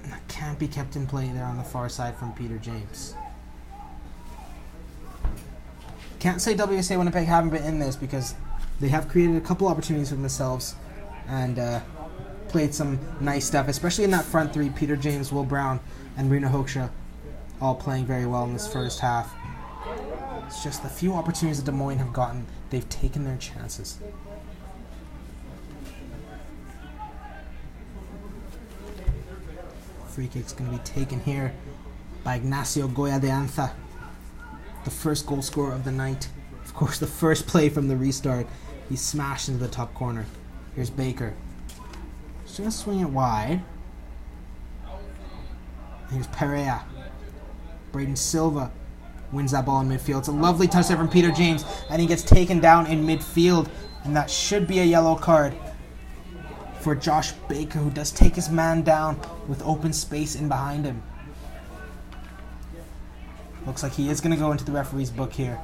That can't be kept in play there on the far side from Peter James. Can't say WSA Winnipeg haven't been in this, because they have created a couple opportunities for themselves and played some nice stuff, especially in that front three. Peter James, Will Brown, and Rena Hoekstra all playing very well in this first half. It's just the few opportunities that Des Moines have gotten, they've taken their chances. Free kick's going to be taken here by Ignacio Goya de Anza, the first goal scorer of the night. Of course, the first play from the restart. He smashed into the top corner. Here's Baker. He's going to swing it wide. Here's Perea. Braden Silva wins that ball in midfield. It's a lovely touch there from Peter James, and he gets taken down in midfield, and that should be a yellow card for Josh Baker, who does take his man down with open space in behind him. Looks like he is going to go into the referee's book here.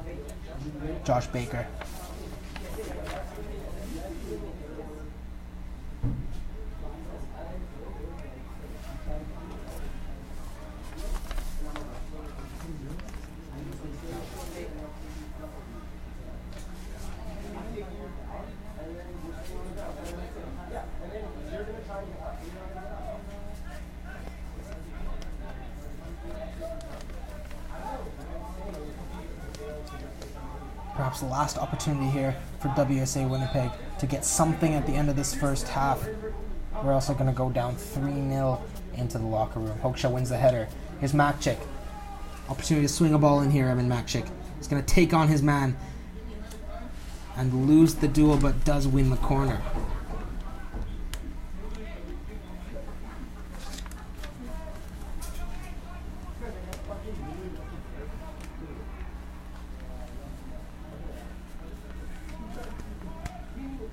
Josh Baker. Perhaps the last opportunity here for WSA Winnipeg to get something at the end of this first half. We're also going to go down 3-0 into the locker room. Hoekstra wins the header. Here's Makchik. Opportunity to swing a ball in here, Evan Makchik. He's going to take on his man and lose the duel, but does win the corner.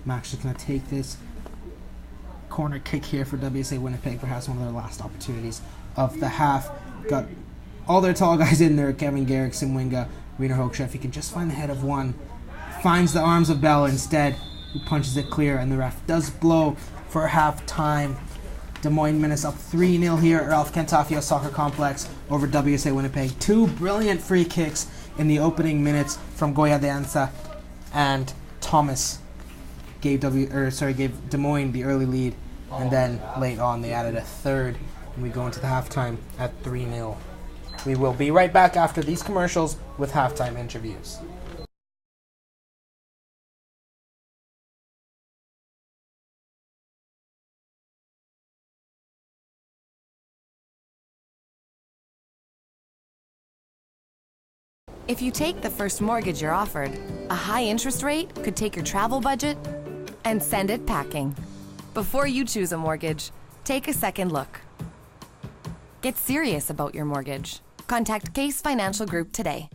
Max is going to take this corner kick here for WSA Winnipeg, perhaps one of their last opportunities of the half. Got all their tall guys in there, Kevin Garrick, Simwinga, Rena Hoekstra. If he can just find the head of one, finds the arms of Bell instead, who punches it clear, and the ref does blow for half time. Des Moines Menace up 3-0 here at Ralph Kentafio Soccer Complex over WSA Winnipeg. 2 brilliant free kicks in the opening minutes from Goya de Anza and Thomas gave Des Moines the early lead, and then late on they added a third, and we go into the halftime at 3-0. We will be right back after these commercials with halftime interviews. If you take the first mortgage you're offered, a high interest rate could take your travel budget and send it packing. Before you choose a mortgage, take a second look. Get serious about your mortgage. Contact Case Financial Group today.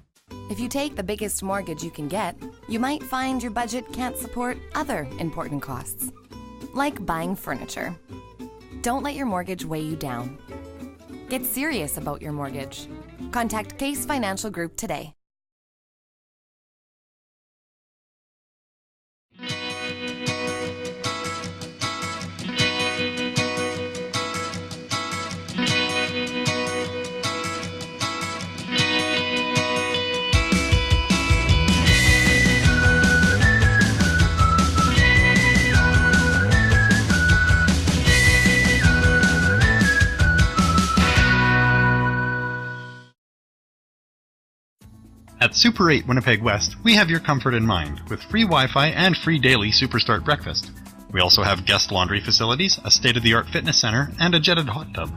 If you take the biggest mortgage you can get, you might find your budget can't support other important costs, like buying furniture. Don't let your mortgage weigh you down. Get serious about your mortgage. Contact Case Financial Group today. At Super 8 Winnipeg West, we have your comfort in mind with free Wi-Fi and free daily Superstart breakfast. We also have guest laundry facilities, a state-of-the-art fitness center, and a jetted hot tub.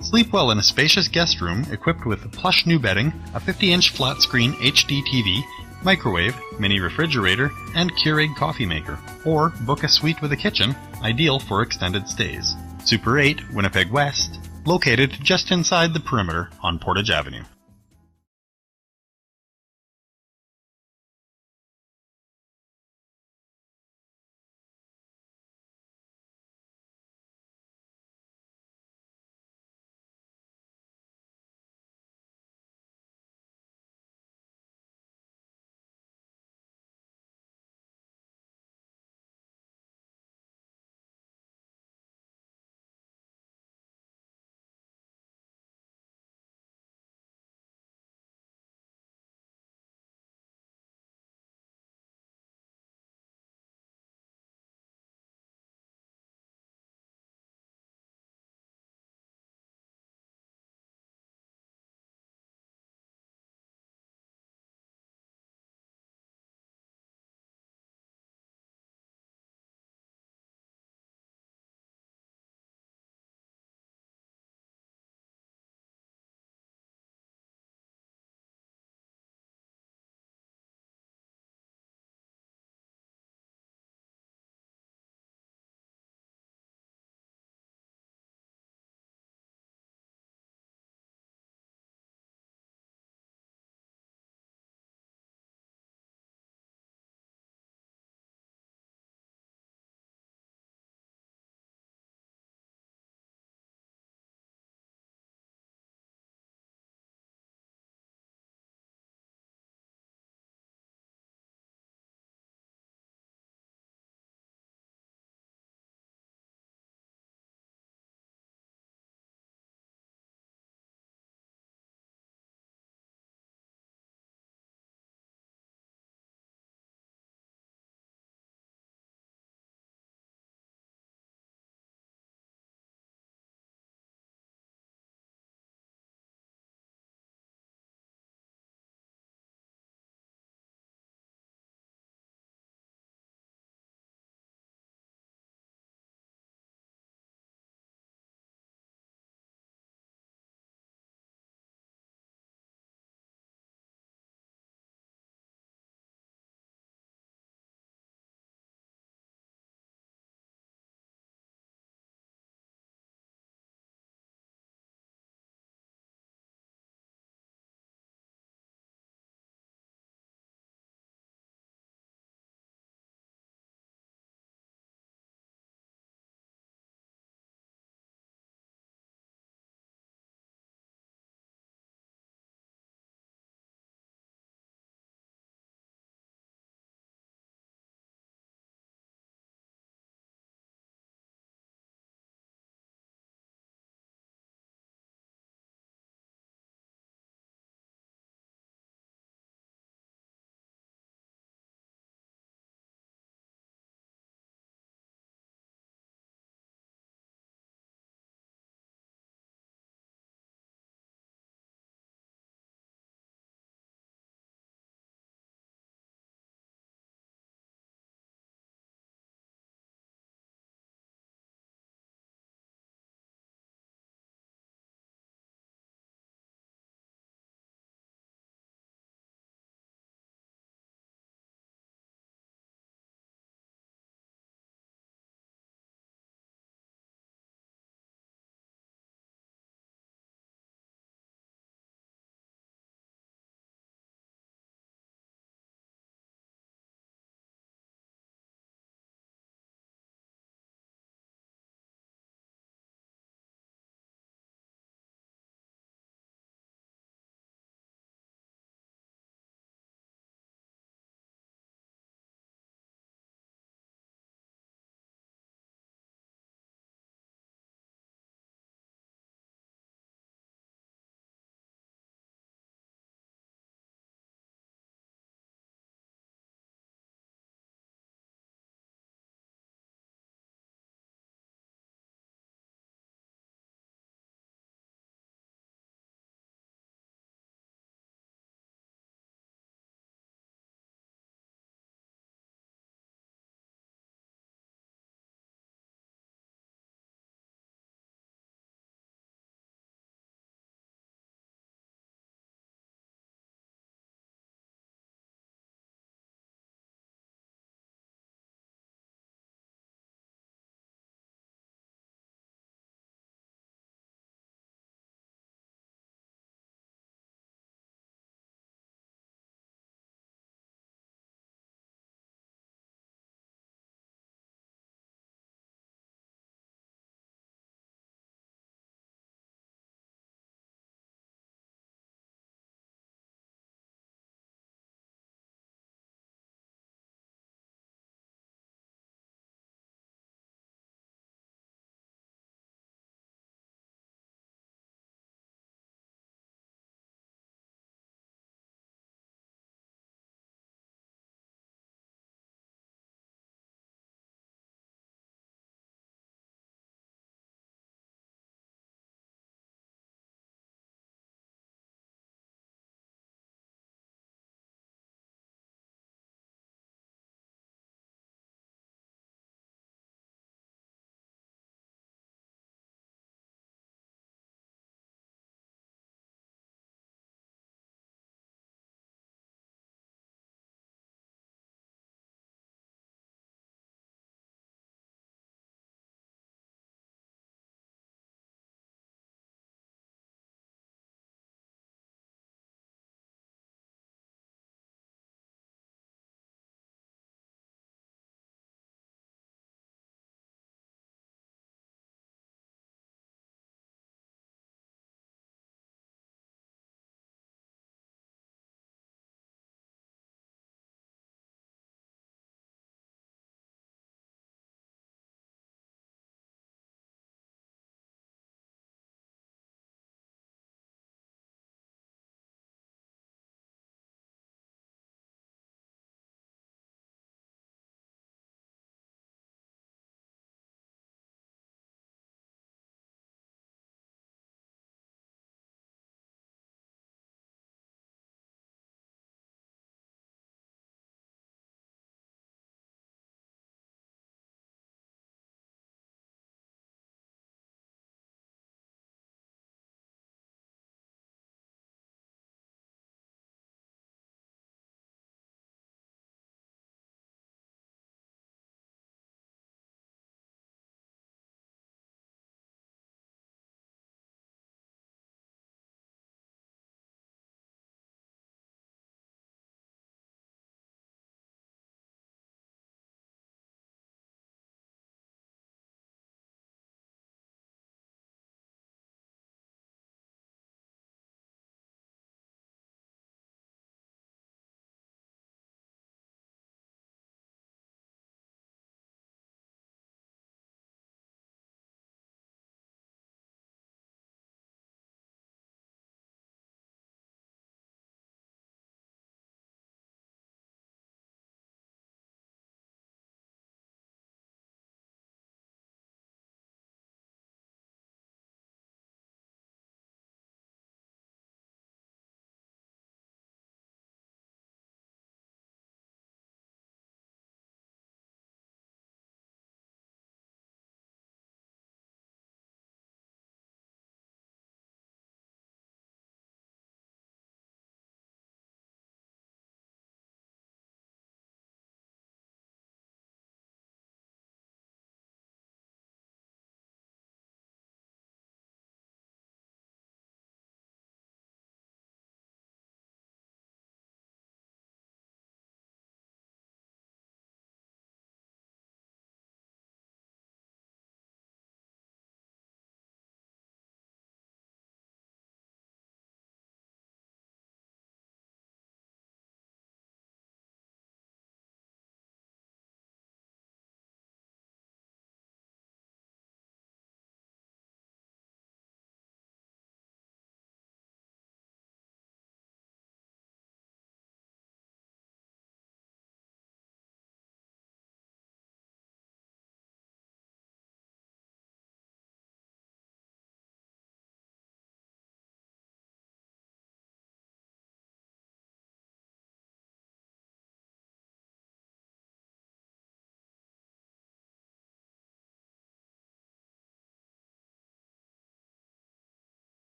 Sleep well in a spacious guest room equipped with plush new bedding, a 50-inch flat-screen HD TV, microwave, mini refrigerator, and Keurig coffee maker. Or book a suite with a kitchen, ideal for extended stays. Super 8 Winnipeg West, located just inside the perimeter on Portage Avenue.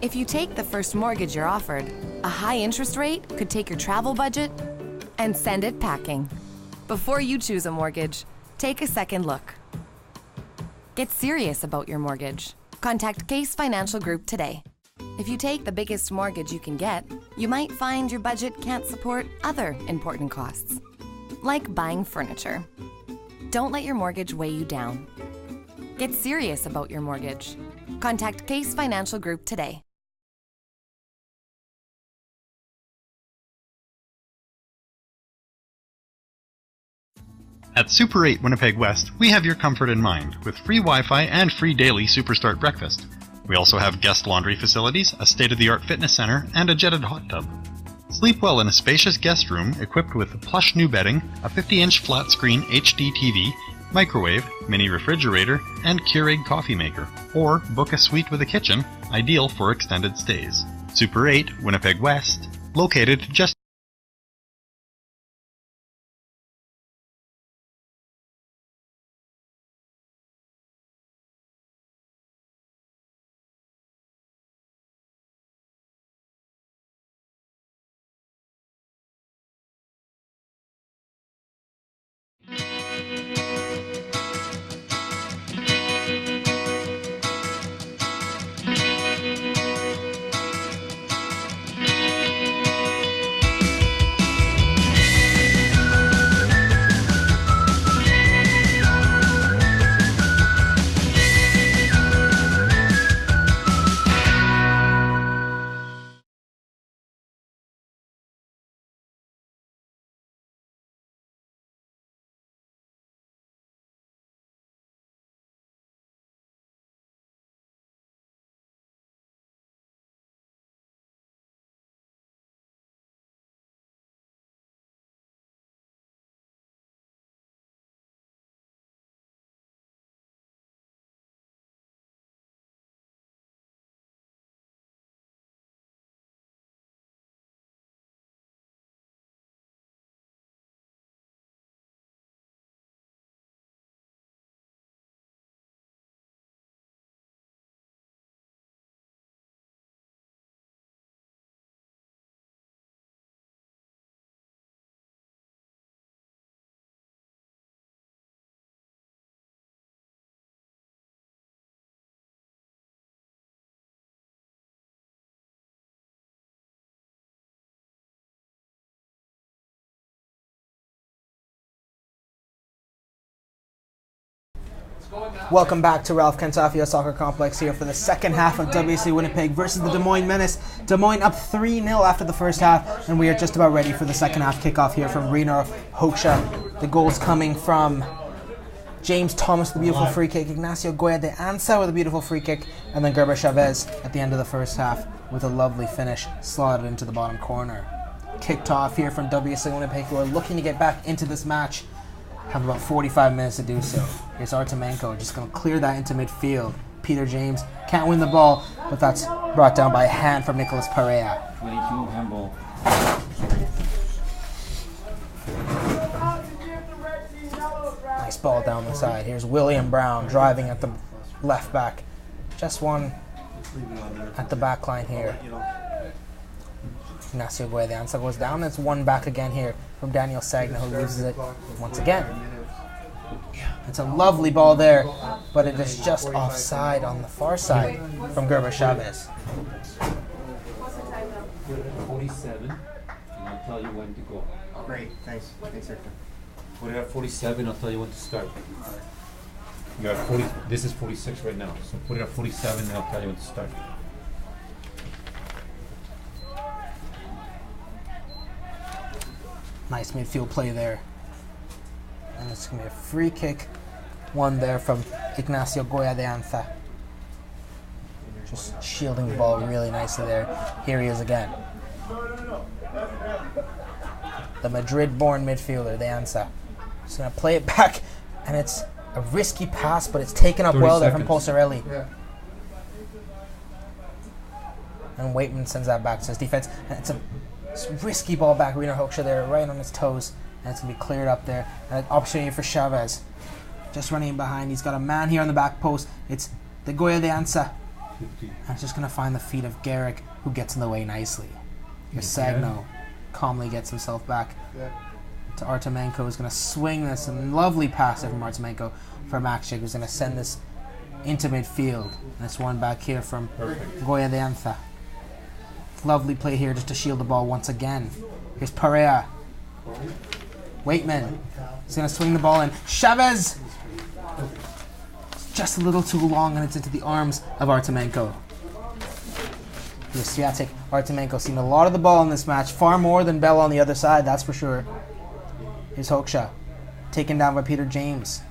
If you take the first mortgage you're offered, a high interest rate could take your travel budget and send it packing. Before you choose a mortgage, take a second look. Get serious about your mortgage. Contact Case Financial Group today. If you take the biggest mortgage you can get, you might find your budget can't support other important costs, like buying furniture. Don't let your mortgage weigh you down. Get serious about your mortgage. Contact Case Financial Group today. At Super 8 Winnipeg West, we have your comfort in mind with free Wi-Fi and free daily Superstart breakfast. We also have guest laundry facilities, a state-of-the-art fitness center, and a jetted hot tub. Sleep well in a spacious guest room equipped with plush new bedding, a 50-inch flat-screen HD TV, microwave, mini refrigerator, and Keurig coffee maker. Or book a suite with a kitchen, ideal for extended stays. Super 8 Winnipeg West, located just Welcome back to Ralph Kentafia Soccer Complex here for the second half of WSA Winnipeg versus the Des Moines Menace. Des Moines up 3-0 after the first half, and we are just about ready for the second half kickoff here from Reno Hoksha. The goals coming from James Thomas, the beautiful free kick, Ignacio Goya de Anza with a beautiful free kick, and then Gerber Chavez at the end of the first half with a lovely finish slotted into the bottom corner. Kicked off here from WSA Winnipeg, who are looking to get back into this match. Have about 45 minutes to do so. Here's Artemenko just going to clear that into midfield. Peter James can't win the ball, but that's brought down by a hand from Nicolas Perea. 22 handball. Nice ball down the side. Here's William Brown driving at the left back. Just one at the back line here. Ignacio Goya de Anza goes down. It's one back again here from Daniel Sagna, who loses it once again. It's a lovely ball there, but it is just offside on the far side from Gerber Chavez. 47, and I'll tell you when to go. Great, thanks. Thanks, Victor. Put it at 47, I'll tell you when to start. You're at 40, this is 46 right now, so put it at 47 and I'll tell you when to start. Nice midfield play there. And it's going to be a free kick. One there from Ignacio Goya de Anza. Just shielding the ball really nicely there. Here he is again. The Madrid-born midfielder, de Anza. Just going to play it back, and it's a risky pass, but it's taken up well there from Polsarelli. Yeah. And Waitman sends that back to his defense. And it's a risky ball back. Reno Hoksha there, right on his toes. And it's going to be cleared up there. And an opportunity for Chavez. Just running behind. He's got a man here on the back post. It's the Goya de Anza. 50. And it's just going to find the feet of Garrick, who gets in the way nicely. Here's Sagno. Calmly gets himself back to Artemenko, who's going to swing this. And lovely pass there from Artemenko for Makchik, who's going to send this into midfield. And this one back here from Goya de Antha. Lovely play here just to shield the ball once again. Here's Perea. Waitman. He's going to swing the ball in. Chavez! Just a little too long, and it's into the arms of Artemenko. Here's Swiatek. Artemenko seen a lot of the ball in this match, far more than Bell on the other side, that's for sure. Here's Hoksha, taken down by Peter James.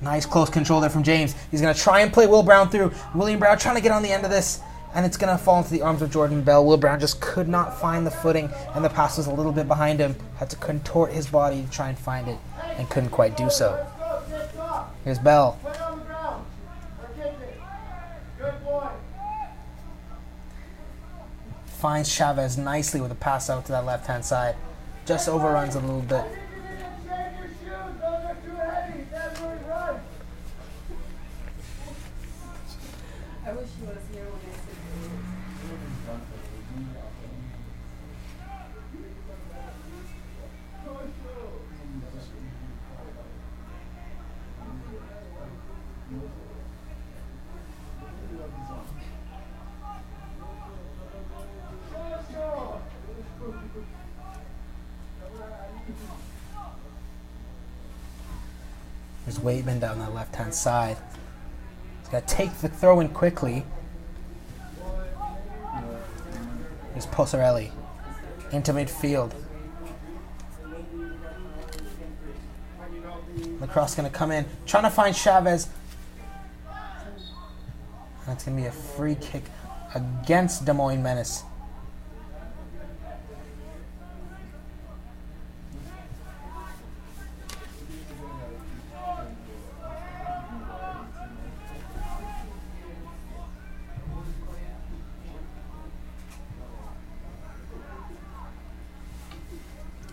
Nice close control there from James. He's going to try and play Will Brown through. William Brown trying to get on the end of this, and it's going to fall into the arms of Jordan Bell. Will Brown just could not find the footing, and the pass was a little bit behind him. Had to contort his body to try and find it, and couldn't quite do so. Here's Bell. Finds Chavez nicely with a pass out to that left-hand side. Just overruns a little bit. I wish he was here when I said There's Waitman down that left-hand side. He's got to take the throw in quickly. Here's Posarelli into midfield. Lacrosse going to come in, trying to find Chavez. And it's going to be a free kick against Des Moines Menace.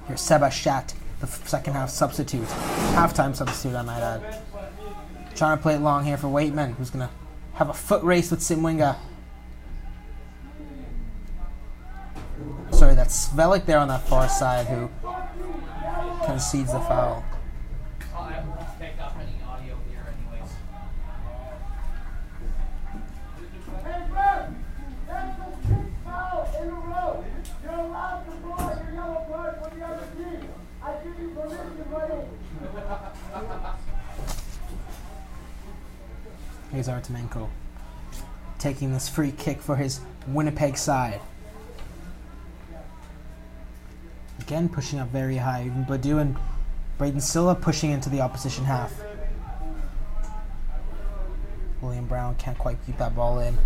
Here's Seba Shat, the second half substitute. Halftime substitute, I might add. Trying to play it long here for Waitman, who's going to have a foot race with Simwinga. Sorry, that's Svelik there on that far side who concedes the foul. I haven't picked up any audio here anyways. Hey, Brad! That's the 6th foul in a row. You're allowed to blow out your yellow card for the other team. I give you permission, buddy. Here's Artemenko taking this free kick for his Winnipeg side. Again pushing up very high. Even Badu and Braden Silva pushing into the opposition half. William Brown can't quite keep that ball in.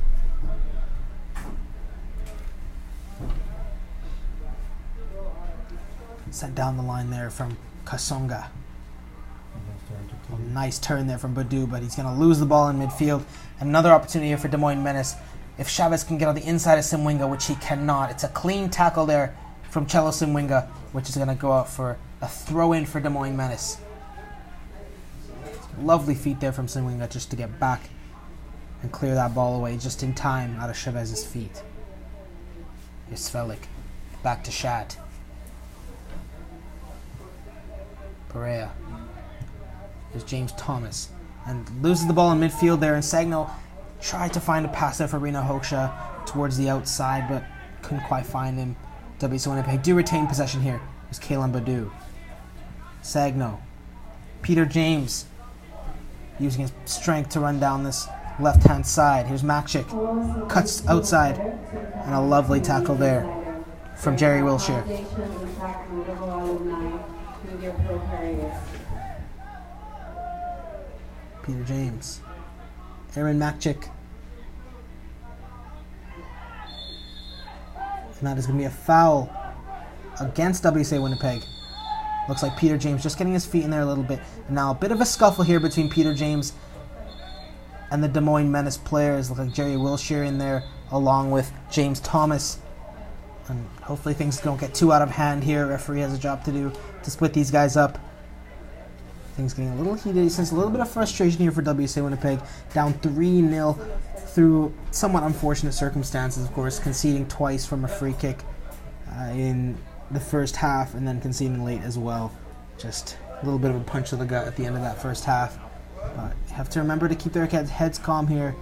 Sent down the line there from Kasonga. Nice turn there from Badu, but he's going to lose the ball in midfield. Another opportunity here for Des Moines Menace. If Chavez can get on the inside of Simwinga, which he cannot, it's a clean tackle there from Cello Simwinga, which is going to go out for a throw-in for Des Moines Menace. Lovely feet there from Simwinga just to get back and clear that ball away just in time out of Chavez's feet. Here's Svelik. Back to Shat. Perea. Here's James Thomas. And loses the ball in midfield there, and Sagno tried to find a pass there for Reno Hoksha towards the outside, but couldn't quite find him. WSA Winnipeg do retain possession here. Here's Kalen Badu. Sagno. Peter James using his strength to run down this left-hand side. Here's Makchik. Cuts outside. And a lovely tackle there from Jerry Wilshire. Peter James. Aaron Makchik. And that is going to be a foul against WSA Winnipeg. Looks like Peter James just getting his feet in there a little bit. And now a bit of a scuffle here between Peter James and the Des Moines Menace players. Look like Jerry Wilshire in there along with James Thomas. And hopefully things don't get too out of hand here. Referee has a job to do to split these guys up. Things getting a little heated. Since a little bit of frustration here for WSA Winnipeg. Down 3-0 through somewhat unfortunate circumstances, of course, conceding twice from a free kick in the first half and then conceding late as well. Just a little bit of a punch to the gut at the end of that first half. But you have to remember to keep their heads calm here,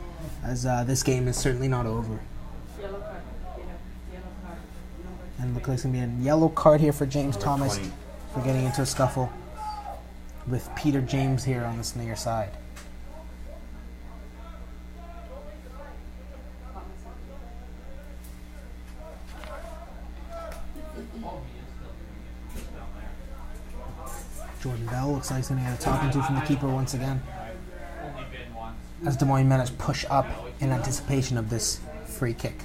as this game is certainly not over. And looks like it's going to be a yellow card here for James Thomas for getting into a scuffle with Peter James here on this near side. Jordan Bell looks like he's going to get a talking to from the keeper once again, as Des Moines Menace push up in anticipation of this free kick.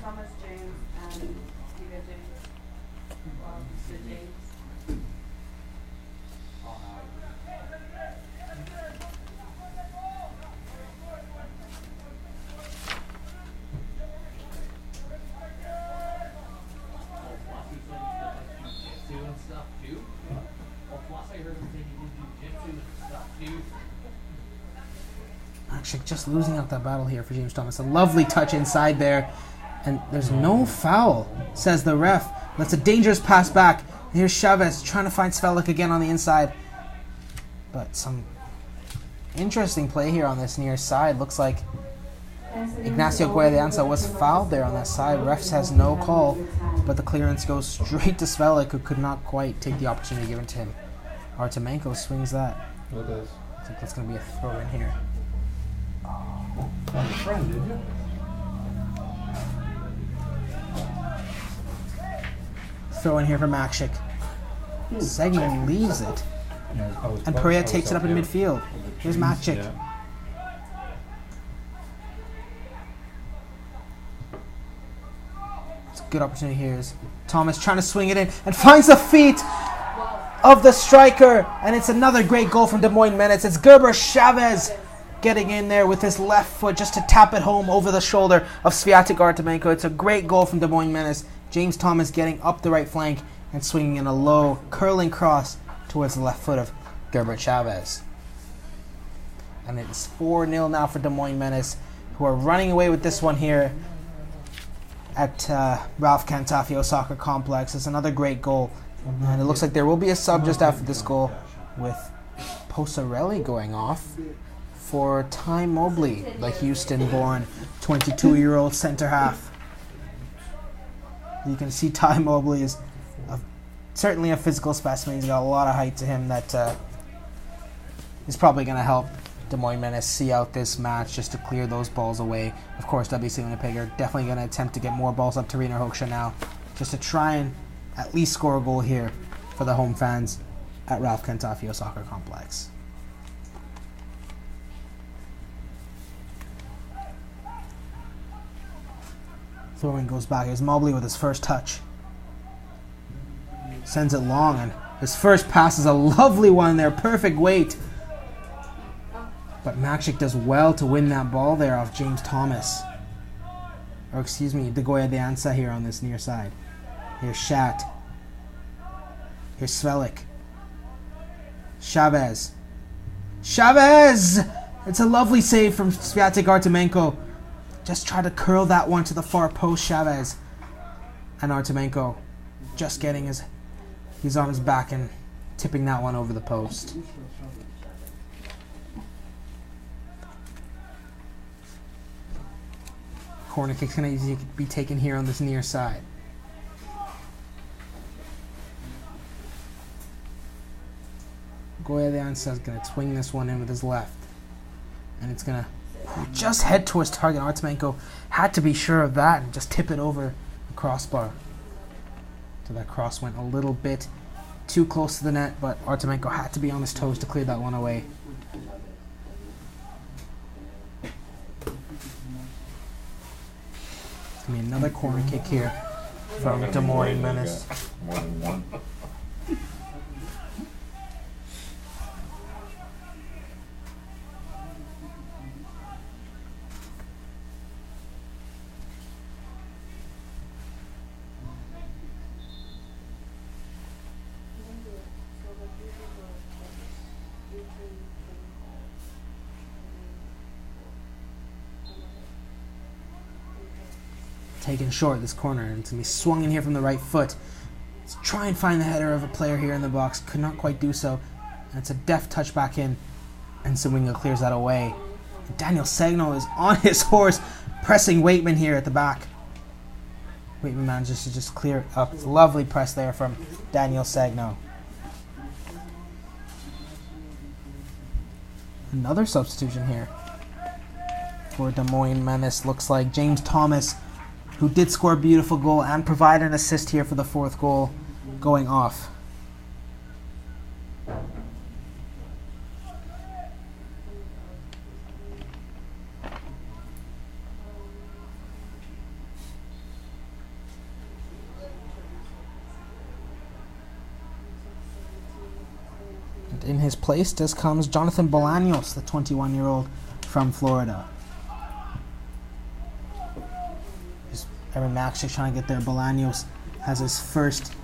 Actually, just losing out that battle here for James Thomas. A lovely touch inside there, and there's no foul, says the ref. That's a dangerous pass back. Here's Chavez trying to find Svelik again on the inside, but some interesting play here on this near side. Looks like Ignacio Guaydanza was fouled there on that side. Refs has no call, but the clearance goes straight to Svelik, who could not quite take the opportunity given to him. Artemenko swings that. It does. I think that's going to be a throw in here. On the front, did you? Throw in here for Makshik. Segman leaves it, and Perea takes it up in midfield. Here's Makshik. Yeah. It's a good opportunity here. Is Thomas trying to swing it in and finds the feet of the striker, and it's another great goal from Des Moines Menace. It's Gerber Chavez getting in there with his left foot just to tap it home over the shoulder of Sviatek Artemenko. It's a great goal from Des Moines Menace. James Thomas getting up the right flank and swinging in a low, curling cross towards the left foot of Gerber Chavez. And it's 4-0 now for Des Moines Menace, who are running away with this one here at Ralph Cantafio Soccer Complex. It's another great goal. And it looks like there will be a sub just after this goal, with Posarelli going off for Ty Mobley, the Houston-born 22-year-old center half. You can see Ty Mobley is certainly a physical specimen. He's got a lot of height to him that is probably going to help Des Moines Menace see out this match just to clear those balls away. Of course, WSA Winnipeg are definitely going to attempt to get more balls up to Rainer Hoekstra now, just to try and at least score a goal here for the home fans at Ralph Cantafio Soccer Complex. Throwing goes back. Here's Mobley with his first touch. Sends it long, and his first pass is a lovely one there. Perfect weight. But Makshik does well to win that ball there off James Thomas. Or excuse me, De Goya de Anza here on this near side. Here's Shat. Here's Svelik. Chavez. Chavez! It's a lovely save from Sviatek Artemenko. Just try to curl that one to the far post, Chavez. And Artemenko just getting he's on his back and tipping that one over the post. Corner kick's going to be taken here on this near side. Goya de Anza is going to swing this one in with his left. And it's going to just head towards target. Artemenko had to be sure of that and just tip it over the crossbar. So that cross went a little bit too close to the net, but Artemenko had to be on his toes to clear that one away. It's going to be another corner kick here from Des Moines Menace. More than one. taken short this corner, and it's going to be swung in here from the right foot. Let's try and find the header of a player here in the box. Could not quite do so. And it's a deft touch back in, and Simwinga clears that away. And Daniel Sagno is on his horse, pressing Waitman here at the back. Waitman manages to just clear it up. It's a lovely press there from Daniel Sagno. Another substitution here for Des Moines Menace. Looks like James Thomas, who did score a beautiful goal and provide an assist here for the 4th goal, going off. And in his place just comes Jonathan Bolaños, the 21-year-old from Florida. Aaron Maxey trying to get there. Bolaños has his first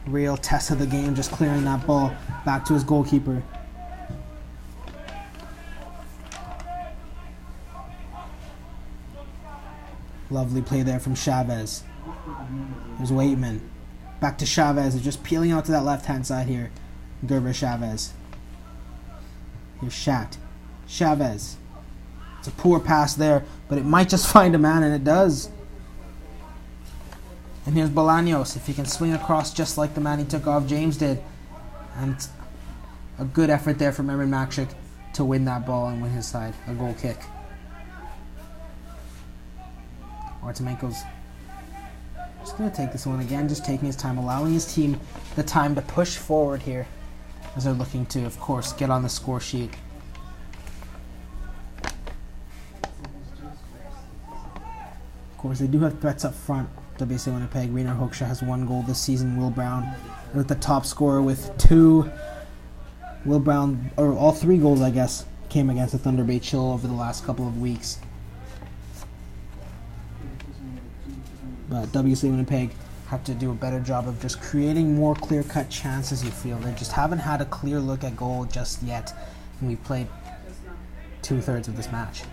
real test of the game, just clearing that ball back to his goalkeeper. Lovely play there from Chavez. There's Waitman. Back to Chavez. They're just peeling out to that left-hand side here. Gerber Chavez. Here's Shat. Chavez. It's a poor pass there, but it might just find a man, and it does. And here's Bolaños, if he can swing across just like the man he took off James did. And a good effort there from Aaron Makshik to win that ball and win his side. A goal kick. Artemenko's just going to take this one again, just taking his time, allowing his team the time to push forward here as they're looking to, of course, get on the score sheet. Of course, they do have threats up front. WSA Winnipeg, Rainer Hoekstra has 1 goal this season. Will Brown with the top scorer with 2. Will Brown, or all 3 goals, I guess, came against the Thunder Bay Chill over the last couple of weeks. But WSA Winnipeg have to do a better job of just creating more clear-cut chances, you feel. They just haven't had a clear look at goal just yet. And we played 2/3 of this match.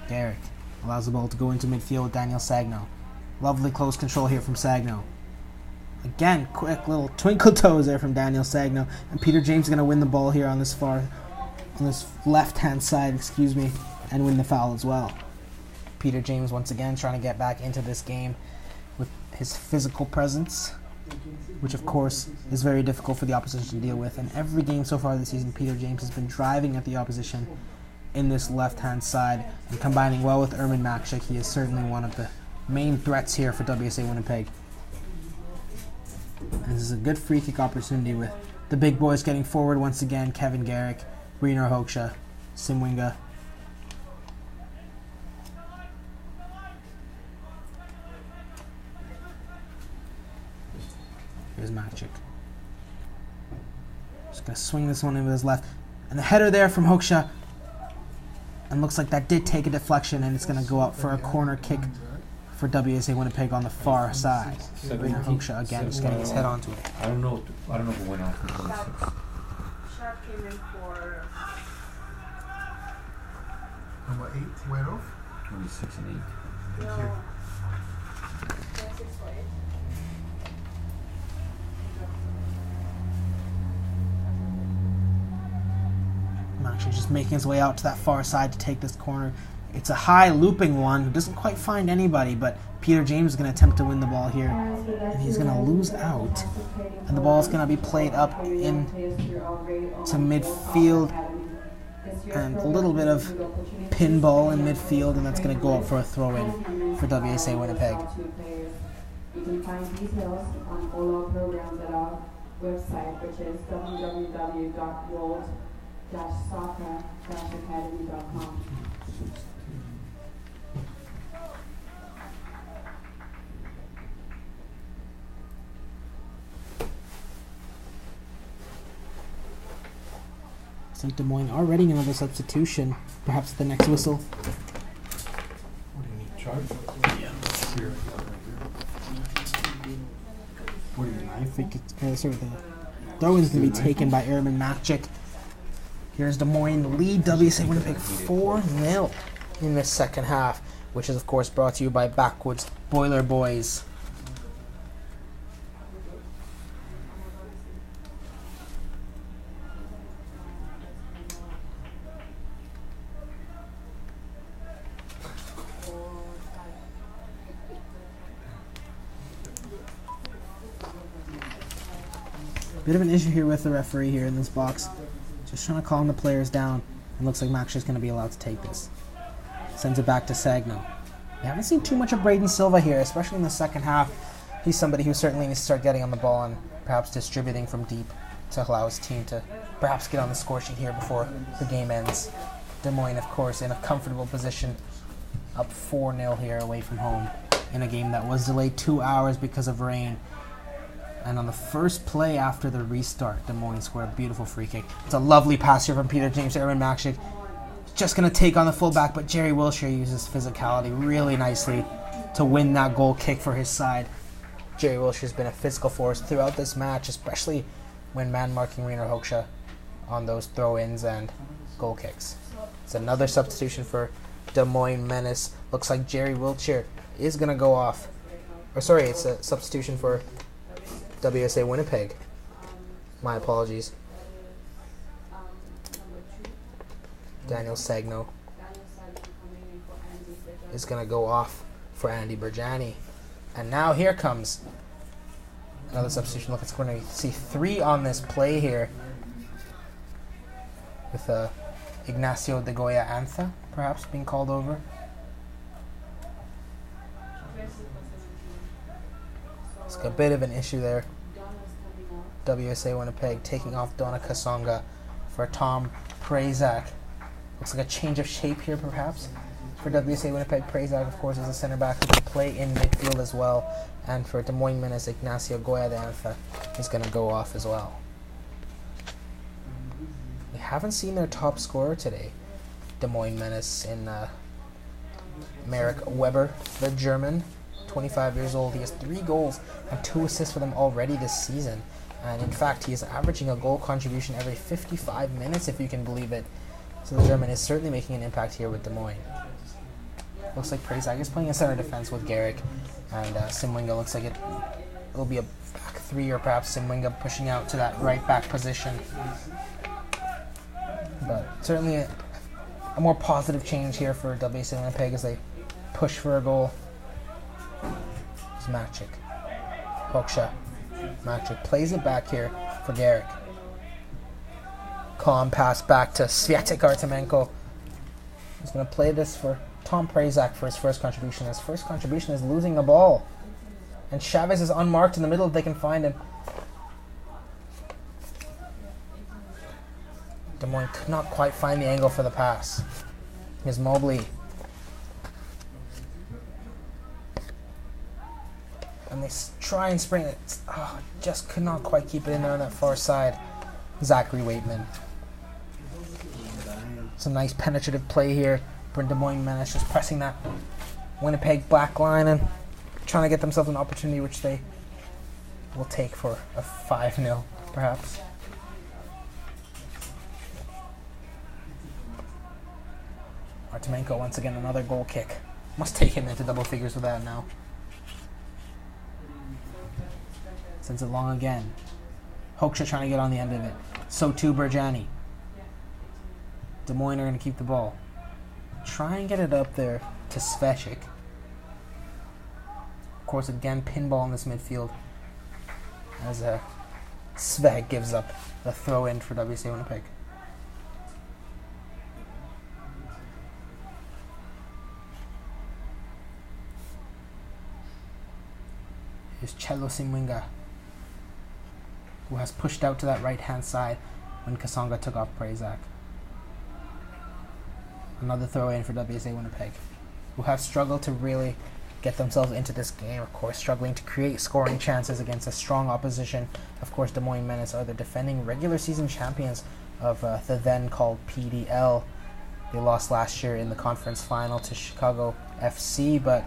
Garrick allows the ball to go into midfield with Daniel Sagno. Lovely close control here from Sagno. Again, quick little twinkle toes there from Daniel Sagno. And Peter James is going to win the ball here on this left-hand side, and win the foul as well. Peter James once again trying to get back into this game with his physical presence, which of course is very difficult for the opposition to deal with. And every game so far this season, Peter James has been driving at the opposition in this left-hand side and combining well with Ermin Makshik. He is certainly one of the main threats here for WSA Winnipeg. And this is a good free kick opportunity with the big boys getting forward once again. Kevin Garrick, Rainer Hoekstra, Simwinga. Here's Makshik. Just going to swing this one in with his left. And the header there from Hoekstra. And looks like that did take a deflection, and it's going to go out for a corner kick for WSA Winnipeg on the far side. Rainer Hoekstra again just getting his head onto it. I don't know who went off in 26. Sharp came in for Number 8 went off. 26 and 8. Thank you. 26 for 8. Actually just making his way out to that far side to take this corner. It's a high looping one. He doesn't quite find anybody, but Peter James is going to attempt to win the ball here. And he's going to lose out. And the ball is going to be played up in to midfield. And a little bit of pinball in midfield, and that's going to go up for a throw-in for WSA Winnipeg. You can find details on all our programs at our website, which is www.world-soccer-academy.com. So Des Moines already another substitution, perhaps at the next whistle. What do you need? Charge? Yeah. Here. What do you need? I think it's the throw-in's going to be taken by Ermin Makshik. Here's Des Moines lead WSA Winnipeg 4-0 in the second half. which is of course brought to you by Backwoods Boiler Boys. Bit of an issue here with the referee here in this box. Just trying to calm the players down. It looks like Max is going to be allowed to take this. Sends it back to Sagno. We haven't seen too much of Braden Silva here, especially in the second half. He's somebody who certainly needs to start getting on the ball and perhaps distributing from deep to allow his team to perhaps get on the score sheet here before the game ends. Des Moines, of course, in a comfortable position, up 4-0 here away from home in a game that was delayed 2 hours because of rain. And on the first play after the restart, Des Moines scored a beautiful free kick. It's a lovely pass here from Peter James to Aaron Makshik. Just going to take on the fullback, but Jerry Wilshire uses physicality really nicely to win that goal kick for his side. Jerry Wilshire's been a physical force throughout this match, especially when man-marking Rainer Hoeksche on those throw-ins and goal kicks. It's another substitution for Des Moines Menace. Looks like Jerry Wilshire is going to go off. Or sorry, it's a substitution for WSA Winnipeg. My apologies. Daniel Sagno is going to go off for Andy Berjani. And now here comes another substitution. Look, it's going to see 3 on this play here with Ignacio de Goya Antha perhaps being called over. It's a bit of an issue there. WSA Winnipeg taking off Donna Kasonga for Tom Prazak. Looks like a change of shape here perhaps for WSA Winnipeg. Prazak, of course, is a center back who can play in midfield as well. And for Des Moines Menace, Ignacio Goya de Antha is going to go off as well. We haven't seen their top scorer today. Des Moines Menace in Marek Weber, the German. 25 years old. He has 3 goals and 2 assists for them already this season. And in fact, he is averaging a goal contribution every 55 minutes, if you can believe it. So the German is certainly making an impact here with Des Moines. Looks like Prazak is playing a center defense with Garrick. And Simwinga looks like it'll be a back 3, or perhaps Simwinga pushing out to that right back position. But certainly a more positive change here for WSA Winnipeg as they push for a goal. It's Makshik. Hoeksche. Makshik plays it back here for Garrick. Calm pass back to Sviatek Artemenko. He's going to play this for Tom Prazak for his first contribution. His first contribution is losing the ball. And Chavez is unmarked in the middle if they can find him. Des Moines could not quite find the angle for the pass. Here's Mobley. And they try and spring it. Just could not quite keep it in there on that far side. Zachary Waitman. Some nice penetrative play here. For Des Moines Menace just pressing that Winnipeg black line and trying to get themselves an opportunity which they will take for a 5-0 perhaps. Artemenko once again, another goal kick. Must take him into double figures with that now. Sends it long again. Hoeksche trying to get on the end of it. So too Berjani. Des Moines are going to keep the ball. Try and get it up there to Svechik. Of course, again, pinball in this midfield. As Svek gives up the throw in for WSA Winnipeg. Here's Cello Simwinga, who has pushed out to that right-hand side when Kasonga took off Prazak. Another throw in for WSA Winnipeg, who have struggled to really get themselves into this game, of course, struggling to create scoring chances against a strong opposition. Of course, Des Moines Menace are the defending regular season champions of the then called PDL. They lost last year in the conference final to Chicago FC, but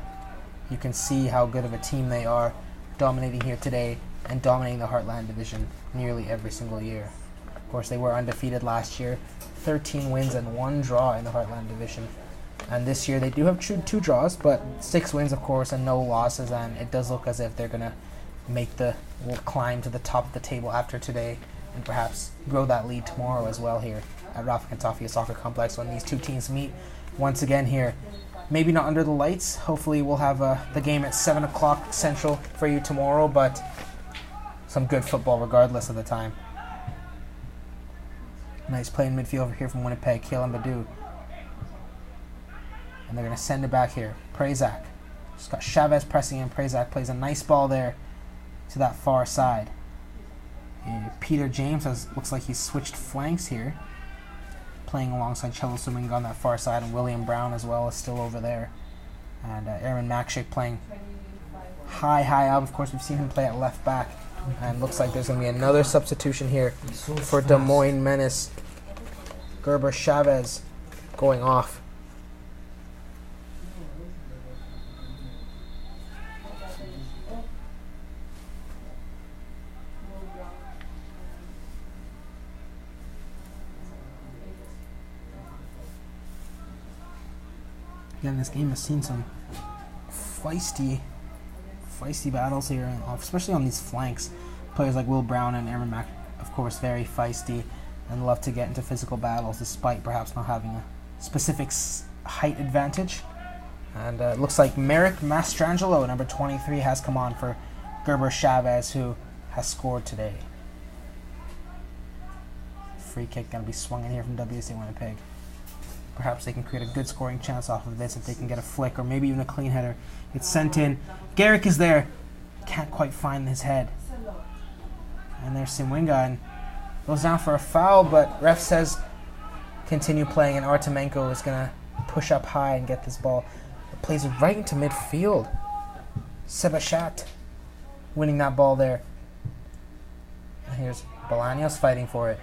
you can see how good of a team they are, dominating here today and dominating the Heartland Division nearly every single year. Of course, they were undefeated last year, 13 wins and 1 draw in the Heartland Division. And this year they do have two draws, but 6 wins, of course, and no losses. And it does look as if they're going to make the climb to the top of the table after today, and perhaps grow that lead tomorrow as well here at Ralph Kentafia Soccer Complex when these two teams meet once again here. Maybe not under the lights. Hopefully we'll have the game at 7 o'clock Central for you tomorrow, but some good football regardless of the time. Nice play in midfield over here from Winnipeg, Kalen Badu. And they're going to send it back here. Prezak. Just got Chavez pressing in. Prezak plays a nice ball there to that far side. And Peter James looks like he's switched flanks here, playing alongside Chelo Suminga on that far side, and William Brown as well is still over there. And Aaron Makshik playing high up. Of course, we've seen him play at left back. And looks like there's going to be another substitution here for Des Moines Menace. Gerber Chavez going off. Again, this game has seen some feisty battles here, especially on these flanks. Players like Will Brown and Aaron Mack, of course, very feisty and love to get into physical battles despite perhaps not having a specific height advantage. And it looks like Merrick Mastrangelo, number 23, has come on for Gerber Chavez, who has scored today. Free kick going to be swung in here from WSA Winnipeg. Perhaps they can create a good scoring chance off of this if they can get a flick or maybe even a clean header. It's sent in. Garrick is there. Can't quite find his head. And there's Simwinga and goes down for a foul, but ref says continue playing, and Artemenko is going to push up high and get this ball. It plays it right into midfield. Sebashat winning that ball there. And here's Bolaños fighting for it.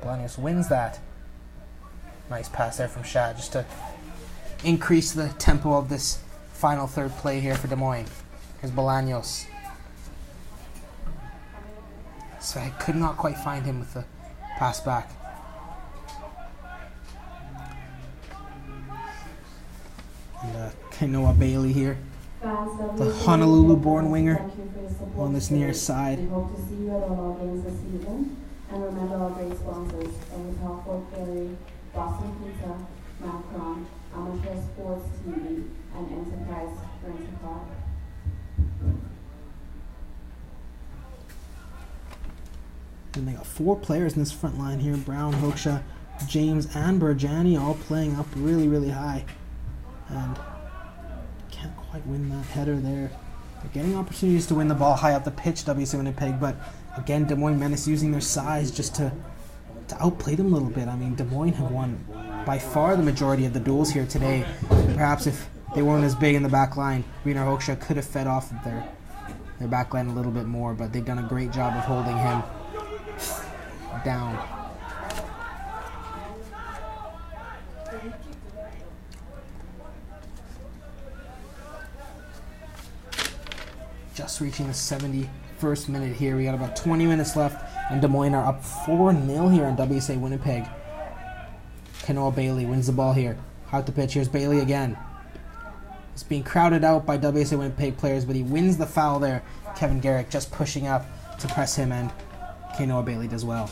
Bolaños wins that. Nice pass there from Shat just to increase the tempo of this final third play here for Des Moines. Here's Bolaños. So I could not quite find him with the pass back. And Kenoa Bailey here, the Honolulu-born winger on this near side. We hope to see you at all our games this season. And remember our great sponsors, Talk Fort Ferry, Boston Pizza, Macron, Amateur Sports TV, and Enterprise Rent-A-Car. And they got 4 players in this front line here. Brown, Hoksha, James, and Berjani all playing up really high. And can't quite win that header there. They're getting opportunities to win the ball high up the pitch, WSA Winnipeg, but again, Des Moines Menace using their size just to outplay them a little bit. I mean, Des Moines have won by far the majority of the duels here today. Perhaps if they weren't as big in the back line, Wiener Hoksha could have fed off of their back line a little bit more, but they've done a great job of holding him down. Just reaching the 71st minute here. We got about 20 minutes left, and Des Moines are up 4-0 here on WSA Winnipeg. Kenoa Bailey wins the ball here. Out the pitch. Here's Bailey again. He's being crowded out by WSA Winnipeg players, but he wins the foul there. Kevin Garrick just pushing up to press him, and Kenoa Bailey does well.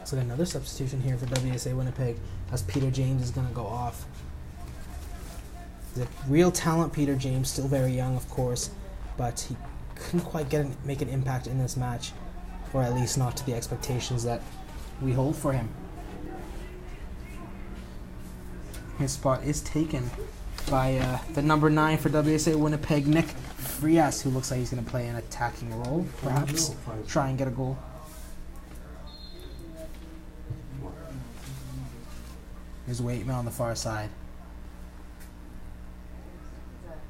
So another substitution here for WSA Winnipeg as Peter James is going to go off. He's a real talent, Peter James, still very young, of course, but he couldn't quite make an impact in this match, or at least not to the expectations that we hold for him. His spot is taken by the number 9 for WSA Winnipeg, Nick Frias, who looks like he's going to play an attacking role, perhaps try and get a goal. Here's Waitman on the far side.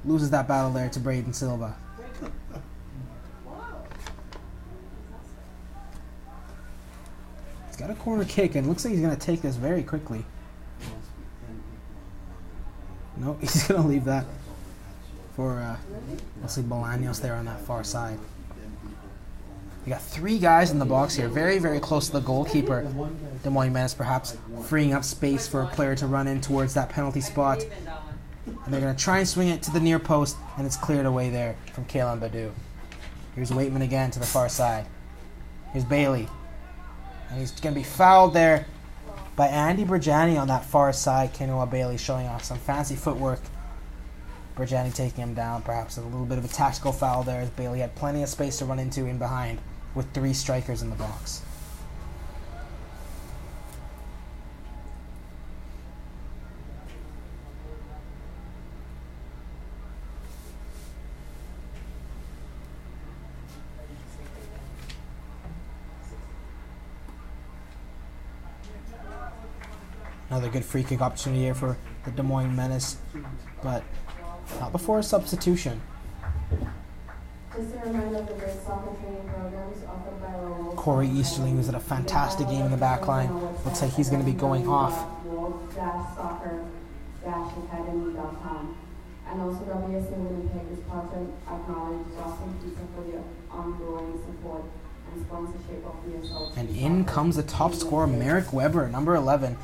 loses that battle there to Braden Silva. He's got a corner kick and looks like he's going to take this very quickly. No, he's going to leave that for, we'll see Bolaños there on that far side. You got 3 guys in the box here, very, very close to the goalkeeper. Des Moines Menace perhaps freeing up space for a player to run in towards that penalty spot. And they're going to try and swing it to the near post, and it's cleared away there from Kalen Badu. Here's Waitman again to the far side. Here's Bailey. And he's going to be fouled there by Andy Berjani on that far side. Kenoa Bailey showing off some fancy footwork. Berjani taking him down, perhaps a little bit of a tactical foul there as Bailey had plenty of space to run into in behind with 3 strikers in the box. Another good free kick opportunity here for the Des Moines Menace, but not before a substitution. Just a reminder of the great soccer training programs offered by Lowell. Corey Easterling was at a fantastic game in the back line. Looks like he's going to be going off. Soccer-academy.com. And also WSA Winnipeg is proud to acknowledge Boston Pizza for the ongoing support and sponsorship of the assault. And in comes the top scorer, Merrick Weber, number 11.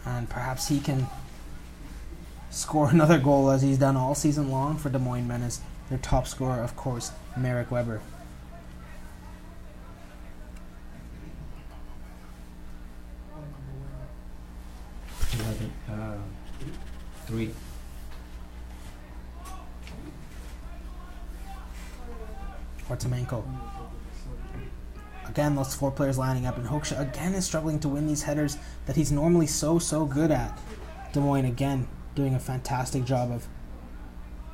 And perhaps he can score another goal as he's done all season long for Des Moines Menace. Their top scorer, of course, Merrick Weber. Three. Ortamenko. Again, those 4 players lining up, and Hoekstra again is struggling to win these headers that he's normally so good at. Des Moines again doing a fantastic job of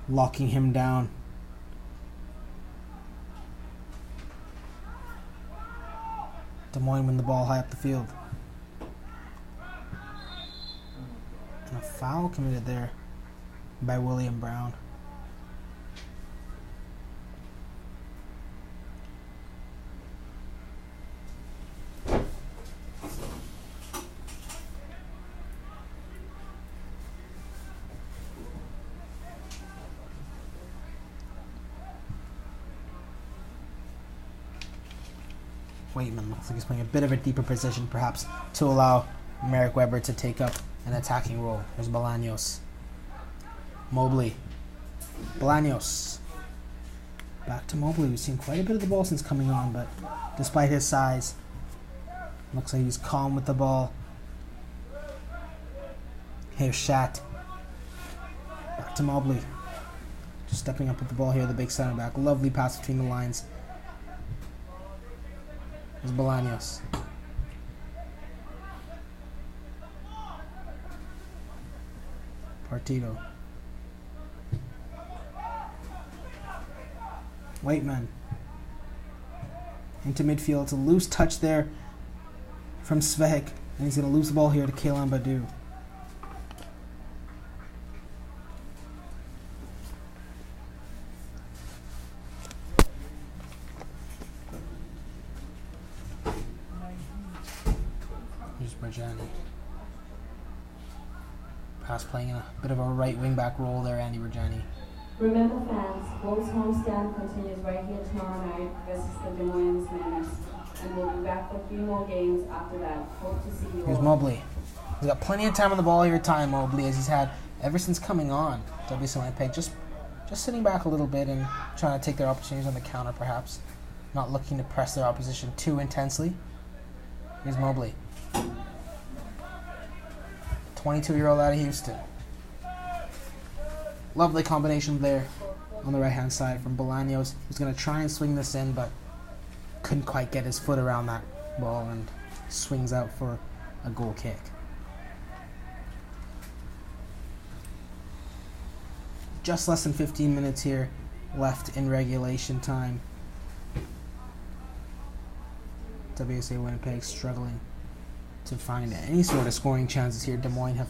locking him down. Des Moines win the ball high up the field. And a foul committed there by William Brown. Waitman looks like he's playing a bit of a deeper position, perhaps to allow Merrick Weber to take up an attacking role. There's Bolaños. Mobley. Bolaños. Back to Mobley. We've seen quite a bit of the ball since coming on, but despite his size, looks like he's calm with the ball. Here's Shat. Back to Mobley. Just stepping up with the ball here, the big center back. Lovely pass between the lines. There's Bolaños. Partido. Waitman. Into midfield. It's a loose touch there from Svehik. And he's going to lose the ball here to Kalen Badu. Pass playing a bit of a right wing back role there, Andy Berjani. Remember fans, Wolves homestand continues right here tomorrow night versus the Moines Menace. And we'll be back for a few more games after that. Hope to see you all. Here's Mobley. He's got plenty of time on the ball here, Mobley, as he's had ever since coming on. WSA Winnipeg just sitting back a little bit and trying to take their opportunities on the counter, perhaps. Not looking to press their opposition too intensely. Here's Mobley. 22-year-old out of Houston. Lovely combination there on the right-hand side from Bolaños. He's going to try and swing this in, but couldn't quite get his foot around that ball and swings out for a goal kick. Just less than 15 minutes here left in regulation time. WSA Winnipeg struggling to find any sort of scoring chances here. Des Moines have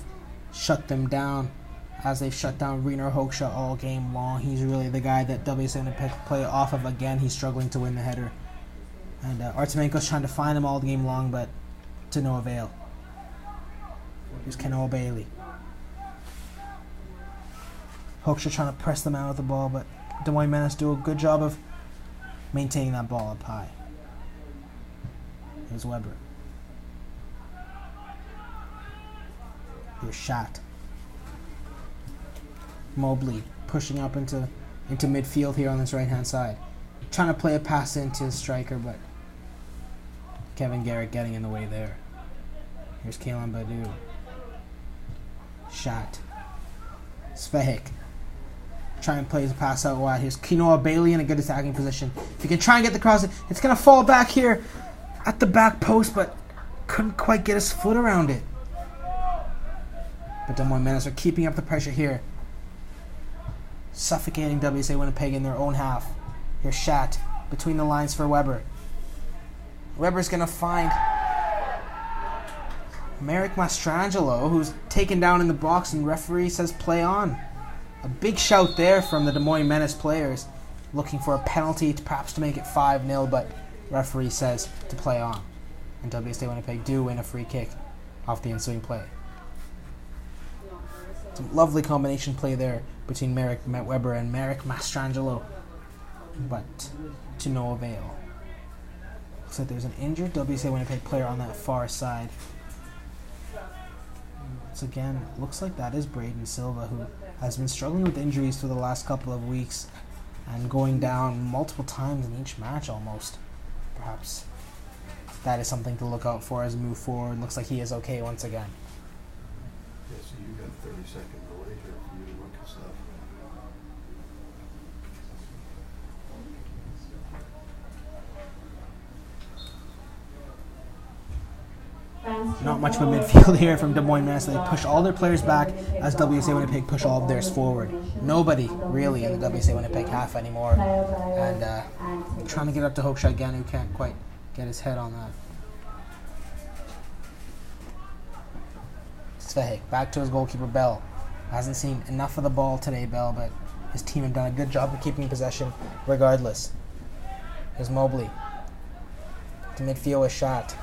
shut them down as they've shut down Rainer Hochschild all game long. He's really the guy that WSA Winnipeg play off of. Again, he's struggling to win the header. And Artemenko's trying to find him all game long, but to no avail. Here's Kenoa Bailey. Hochschild trying to press them out with the ball, but Moines Menace do a good job of maintaining that ball up high. Here's Weber. Here's Shot. Mobley pushing up into midfield here on this right-hand side. Trying to play a pass into the striker, but Kevin Garrett getting in the way there. Here's Kalen Badu. Shot. Svehik. Try and play the pass out wide. Here's Kenoa Bailey in a good attacking position. If you can try and get the cross, it's going to fall back here at the back post, but couldn't quite get his foot around it. But Des Moines Menace are keeping up the pressure here, suffocating WSA Winnipeg in their own half. Here's Shat between the lines for Weber. Weber's going to find Merrick Mastrangelo, who's taken down in the box, and referee says play on. A big shout there from the Des Moines Menace players, looking for a penalty perhaps to make it 5-0, but referee says to play on. And WSA Winnipeg do win a free kick off the ensuing play. Some lovely combination play there between Merrick Weber and Merrick Mastrangelo, but to no avail. Looks like there's an injured WSA Winnipeg player on that far side. So again, looks like that is Braden Silva, who has been struggling with injuries for the last couple of weeks and going down multiple times in each match almost. Perhaps that is something to look out for as we move forward. Looks like he is okay once again. Yeah, so you got 30-second delay here for you to look at stuff. Not much of a midfield here from Des Moines Menace. They push all their players back as WSA Winnipeg push all of theirs forward. Nobody really in the WSA Winnipeg half anymore. And trying to get up to Hochschild again, who can't quite get his head on that. Svehik back to his goalkeeper Bell. Hasn't seen enough of the ball today, Bell, but his team have done a good job of keeping possession regardless. Here's Mobley. To midfield with Shot.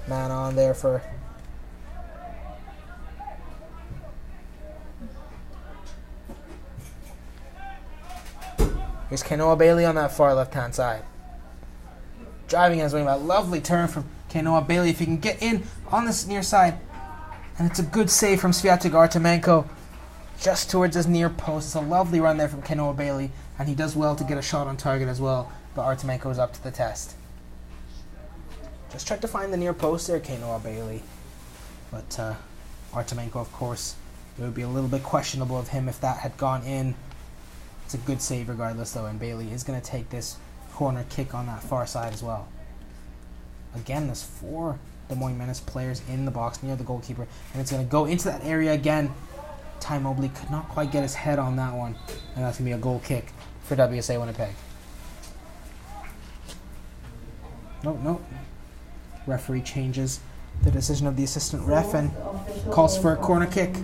Man on there for here's Kenoa Bailey on that far left-hand side. Driving his way back. Lovely turn from Kenoa Bailey. If he can get in on this near side. And it's a good save from Sviatek Artemenko just towards his near post. It's a lovely run there from Kenoa Bailey. And he does well to get a shot on target as well. But Artemenko is up to the test. Just tried to find the near post there, Kenoa Bailey. But Artemenko, of course, it would be a little bit questionable of him if that had gone in. It's a good save regardless, though, and Bailey is going to take this corner kick on that far side as well. Again, there's 4 Des Moines Menace players in the box near the goalkeeper, and it's going to go into that area again. Ty Mobley could not quite get his head on that one, and that's going to be a goal kick for WSA Winnipeg. Nope. Referee changes the decision of the assistant ref and calls for a corner kick.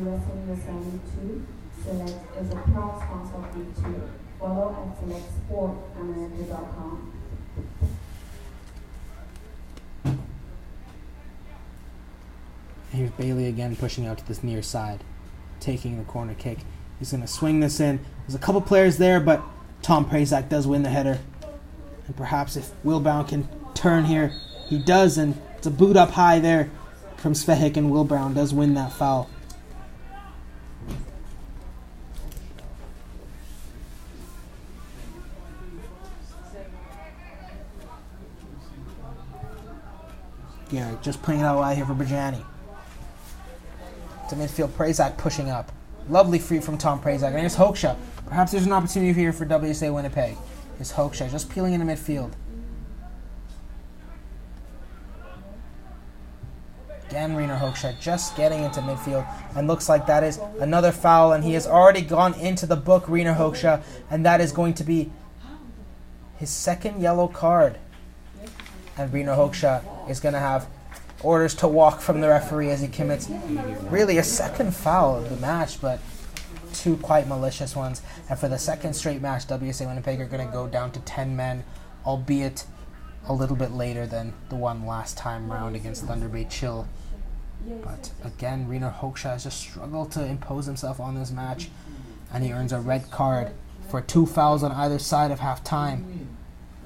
Here's Bailey again pushing out to this near side, taking the corner kick. He's going to swing this in. There's a couple players there, but Tom Prazak does win the header. And perhaps if Wilbound can turn here, he does, and it's a boot up high there from Svehik, and Will Brown does win that foul. Yeah, just playing it out wide here for Bajani. To midfield, Prazak pushing up. Lovely free from Tom Prazak. And here's Hochschild. Perhaps there's an opportunity here for WSA Winnipeg. Here's Hochschild just peeling into midfield. Again, Rainer Hochschild just getting into midfield, and looks like that is another foul, and he has already gone into the book, Rainer Hochschild, and that is going to be his second yellow card. And Rainer Hochschild is going to have orders to walk from the referee as he commits really a second foul of the match, but two quite malicious ones. And for the second straight match, WSA Winnipeg are going to go down to 10 men, albeit a little bit later than the one last time round against Thunder Bay Chill. But again, Rainer Hochschild has just struggled to impose himself on this match, and he earns a red card for 2 fouls on either side of half-time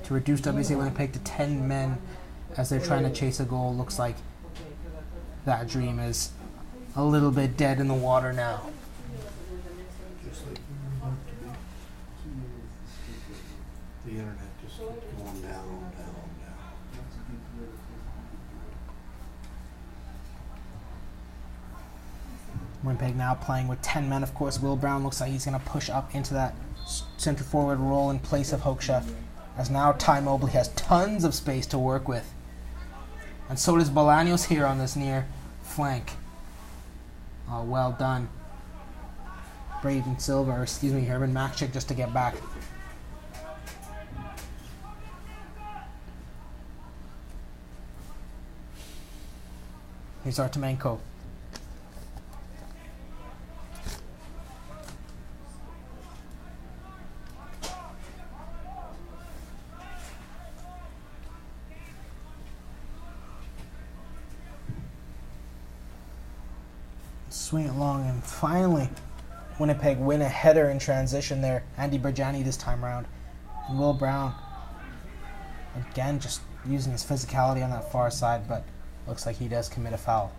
to reduce WSA Winnipeg to 10 men as they're trying to chase a goal. Looks like that dream is a little bit dead in the water now. Just like we were about to be. The internet just keeps going down. Winnipeg now playing with 10 men. Of course, Will Brown looks like he's going to push up into that center forward role in place of Hochschild, as now Ty Mobley has tons of space to work with. And so does Bolaños here on this near flank. Oh, well done. Braden Silva, or excuse me, Herman Makchik just to get back. Here's Artemenko. Swing it long, and finally Winnipeg win a header in transition there. Andy Berjani this time around. And Will Brown again just using his physicality on that far side, but looks like he does commit a foul.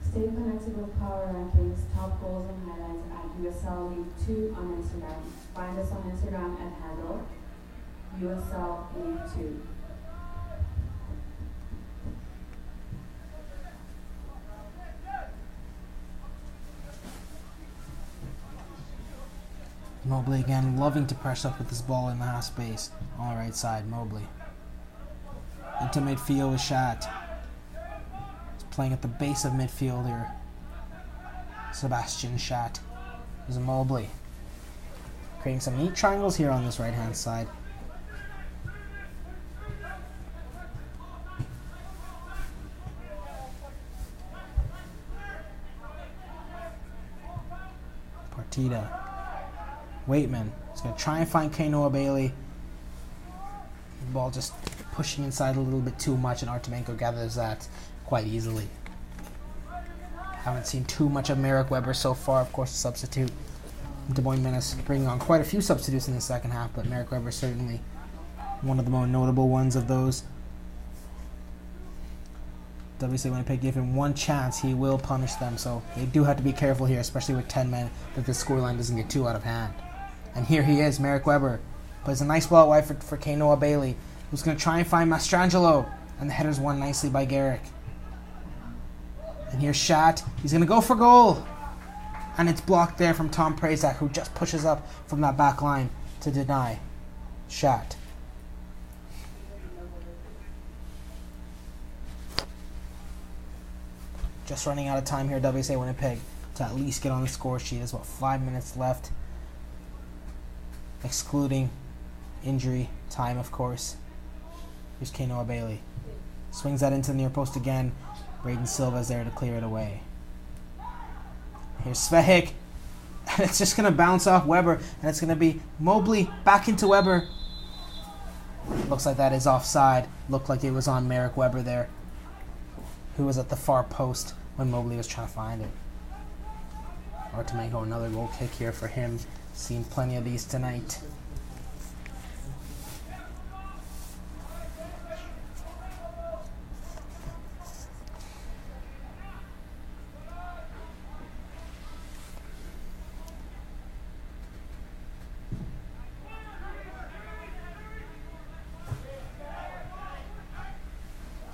Stay connected with Power Rankings, top goals and highlights at USL League 2 on Instagram. Find us on Instagram at handle USL League 2. Mobley again loving to press up with this ball in the half space. On the right side, Mobley. Into midfield with Shat. He's playing at the base of midfield here. Sebastian Shat. There's Mobley. Creating some neat triangles here on this right hand side. Partida. Waitman is going to try and find Kainoa Bailey. The ball just pushing inside a little bit too much, and Artemenko gathers that quite easily. Haven't seen too much of Merrick Weber so far. Of course, a substitute. Des Moines Menace bringing on quite a few substitutes in the second half, but Merrick Weber certainly one of the more notable ones of those. WSA Winnipeg gave him one chance. He will punish them, so they do have to be careful here, especially with 10 men, that the scoreline doesn't get too out of hand. And here he is, Merrick Weber. Plays a nice ball out wide for Kainoa Bailey, who's going to try and find Mastrangelo. And the header's won nicely by Garrick. And here's Shat. He's going to go for goal. And it's blocked there from Tom Prazak, who just pushes up from that back line to deny Shat. Just running out of time here, WSA Winnipeg, to at least get on the score sheet. There's about 5 minutes left, excluding injury time, of course. Here's Kainoa Bailey. Swings that into the near post again. Braden Silva's there to clear it away. Here's Svehik. And it's just going to bounce off Weber, and it's going to be Mobley back into Weber. Looks like that is offside. Looked like it was on Merrick Weber there, who was at the far post when Mobley was trying to find it. Artemenko, another goal kick here for him. Seen plenty of these tonight.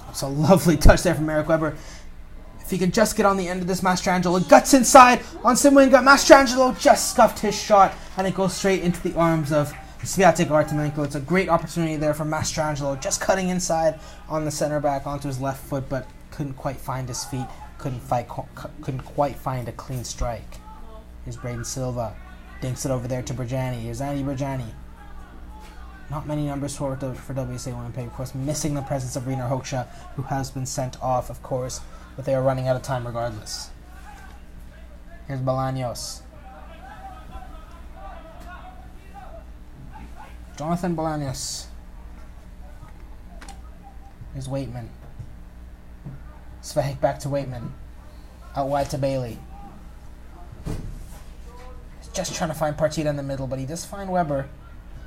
It's a lovely touch there from Merrick Weber. If he could just get on the end of this, Mastrangelo guts inside on Simwinga. Mastrangelo just scuffed his shot, and it goes straight into the arms of Sviatek Artemenko. It's a great opportunity there for Mastrangelo, just cutting inside on the center back onto his left foot, but couldn't quite find his feet. Couldn't quite find a clean strike. Here's Braden Silva. Dinks it over there to Berjani. Here's Andy Berjani. Not many numbers for WSA Winnipeg, of course, missing the presence of Rainer Hochschild, who has been sent off, of course, but they are running out of time regardless. Here's Bolaños. Jonathan Bolaños. Here's Waitman. Svehik back to Waitman. Out wide to Bailey. He's just trying to find Partita in the middle, but he does find Weber,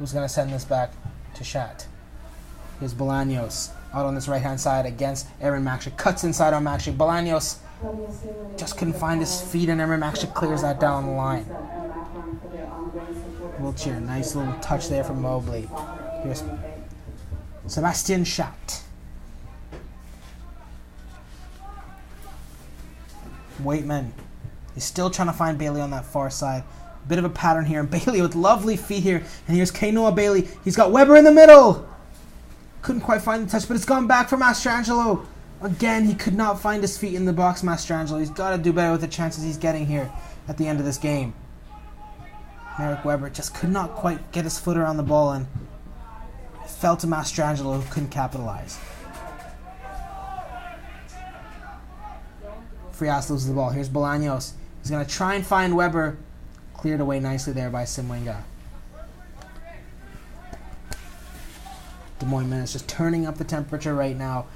who's going to send this back to Shat. Here's Bolaños out on this right-hand side against Aaron Makshik. Cuts inside on Makshik. Bolaños just couldn't find his feet, and Aaron Makshik clears that down the line. Wheelchair, nice little touch there from Mobley. Here's Sebastian Shat. Waitman is still trying to find Bailey on that far side. Bit of a pattern here. And Bailey with lovely feet here. And here's Noah Bailey. He's got Weber in the middle. Couldn't quite find the touch, but it's gone back for Mastrangelo. Again, he could not find his feet in the box, Mastrangelo. He's got to do better with the chances he's getting here at the end of this game. Merrick Weber just could not quite get his foot around the ball and fell to Mastrangelo, who couldn't capitalize. Frias loses the ball. Here's Bolaños. He's going to try and find Weber. Cleared away nicely there by Simwinga. Des Moines Menace just turning up the temperature right now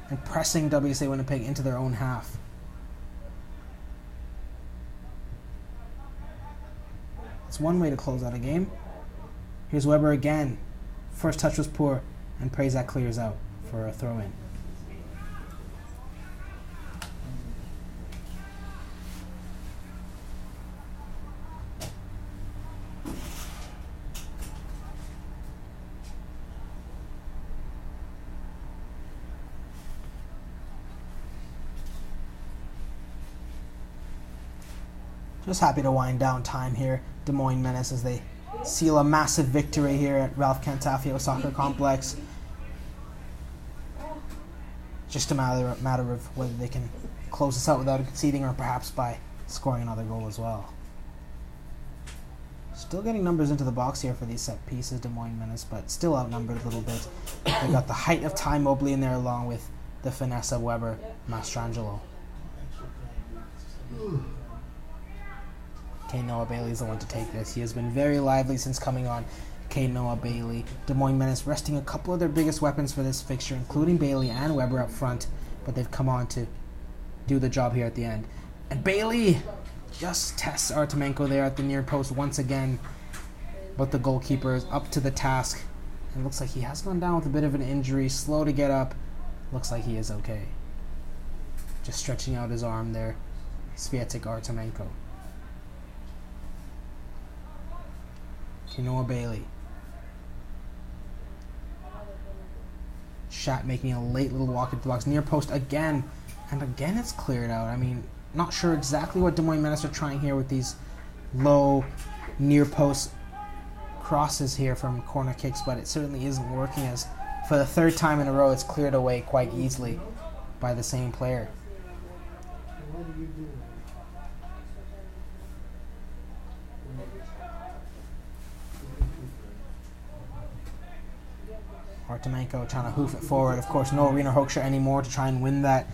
and pressing WSA Winnipeg into their own half. It's one way to close out a game. Here's Weber again. First touch was poor, and Prezak clears out for a throw-in. Just happy to wind down time here. Des Moines Menace as they seal a massive victory here at Ralph Cantafio Soccer Complex. Just a matter of whether they can close this out without conceding or perhaps by scoring another goal as well. Still getting numbers into the box here for these set pieces, Des Moines Menace, but still outnumbered a little bit. They got the height of Ty Mobley in there along with the finesse of Weber, Mastrangelo. Noah Bailey is the one to take this. He has been very lively since coming on. Noah Bailey. Des Moines Menace resting a couple of their biggest weapons for this fixture, including Bailey and Weber up front, but they've come on to do the job here at the end. And Bailey just tests Artemenko there at the near post once again, but the goalkeeper is up to the task. And looks like he has gone down with a bit of an injury, slow to get up. Looks like he is okay. Just stretching out his arm there. Swiatek Artemenko. Noah Bailey. Shat making a late little walk into the box. Near post again. And again it's cleared out. I mean, not sure exactly what Des Moines Menace are trying here with these low near post crosses here from corner kicks, but it certainly isn't working, as for the third time in a row it's cleared away quite easily by the same player. Artemenko trying to hoof it forward. Of course, no Rena Hoekstra anymore to try and win that.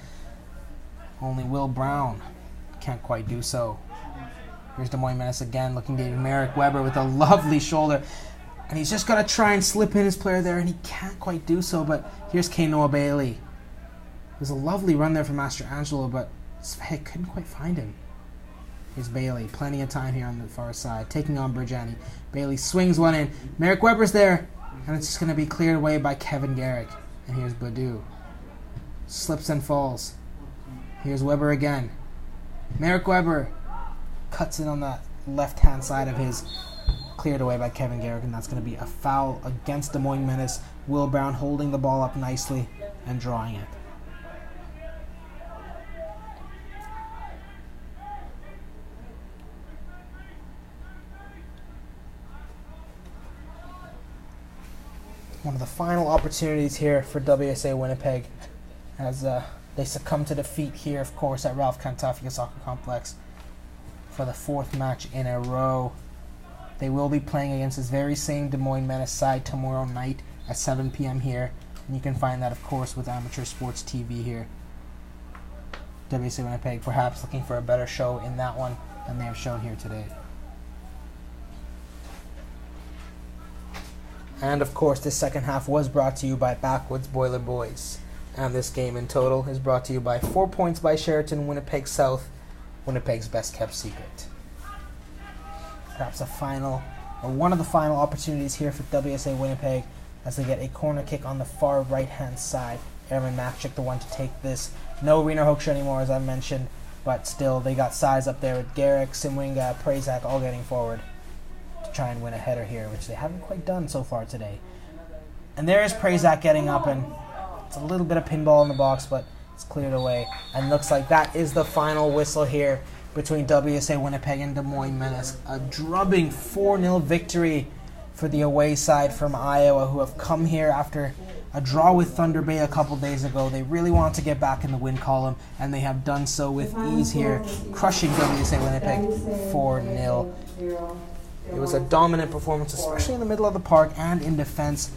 Only Will Brown can't quite do so. Here's Des Moines Menace again, looking to Merrick Weber with a lovely shoulder. And he's just got to try and slip in his player there, and he can't quite do so. But here's Noah Bailey. There's a lovely run there from Mastrangelo, but Svehik couldn't quite find him. Here's Bailey, plenty of time here on the far side, taking on Berjani. Bailey swings one in. Merrick Weber's there. And it's just going to be cleared away by Kevin Garrick. And here's Badu. Slips and falls. Here's Weber again. Merrick Weber cuts in on the left-hand side of his. Cleared away by Kevin Garrick, and that's going to be a foul against Des Moines Menace. Will Brown holding the ball up nicely and drawing it. One of the final opportunities here for WSA Winnipeg as they succumb to defeat here, of course, at Ralph Cantafio Soccer Complex for the fourth match in a row. They will be playing against this very same Des Moines Menace side tomorrow night at 7 p.m. here. And you can find that, of course, with Amateur Sports TV here. WSA Winnipeg perhaps looking for a better show in that one than they have shown here today. And of course, this second half was brought to you by Backwoods Boiler Boys. And this game in total is brought to you by 4 points by Sheraton, Winnipeg South, Winnipeg's best kept secret. Perhaps a final, or one of the final opportunities here for WSA Winnipeg as they get a corner kick on the far right-hand side. Aaron Matchik, the one to take this. No Reno Hoekstra anymore, as I mentioned, but still they got size up there with Garrick, Simwinga, Prazak all getting forward to try and win a header here, which they haven't quite done so far today. And there is Prazak getting up, and it's a little bit of pinball in the box, but it's cleared away. And looks like that is the final whistle here between WSA Winnipeg and Des Moines Menace. A drubbing 4-0 victory for the away side from Iowa, who have come here after a draw with Thunder Bay a couple days ago. They really want to get back in the win column, and they have done so with ease here, crushing WSA Winnipeg 4-0. It was a dominant performance, especially in the middle of the park and in defense.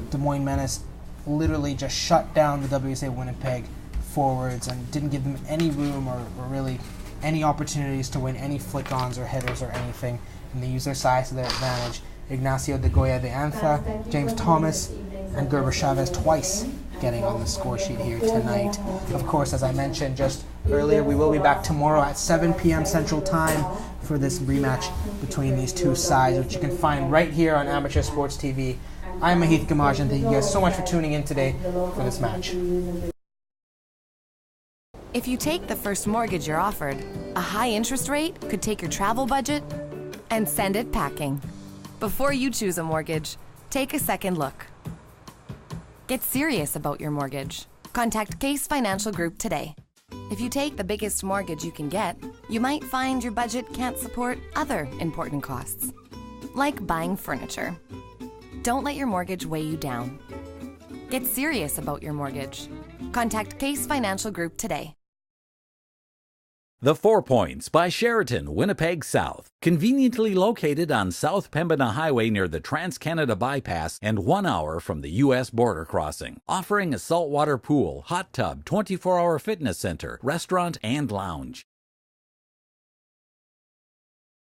Des Moines Menace literally just shut down the WSA Winnipeg forwards and didn't give them any room or really any opportunities to win any flick-ons or headers or anything, and they used their size to their advantage. Ignacio de Goya de Antha, James Thomas, and Gerber Chavez twice getting on the score sheet here tonight. Of course, as I mentioned just earlier, we will be back tomorrow at 7 p.m. Central Time for this rematch between these two sides, which you can find right here on Amateur Sports TV. I'm Mahith Gamaj, and thank you guys so much for tuning in today for this match. If you take the first mortgage you're offered, a high interest rate could take your travel budget and send it packing. Before you choose a mortgage, take a second look. Get serious about your mortgage. Contact Case Financial Group today. If you take the biggest mortgage you can get, you might find your budget can't support other important costs, like buying furniture. Don't let your mortgage weigh you down. Get serious about your mortgage. Contact Case Financial Group today. The 4 Points by Sheraton, Winnipeg South. Conveniently located on South Pembina Highway near the Trans-Canada Bypass and 1 hour from the U.S. border crossing. Offering a saltwater pool, hot tub, 24-hour fitness center, restaurant, and lounge.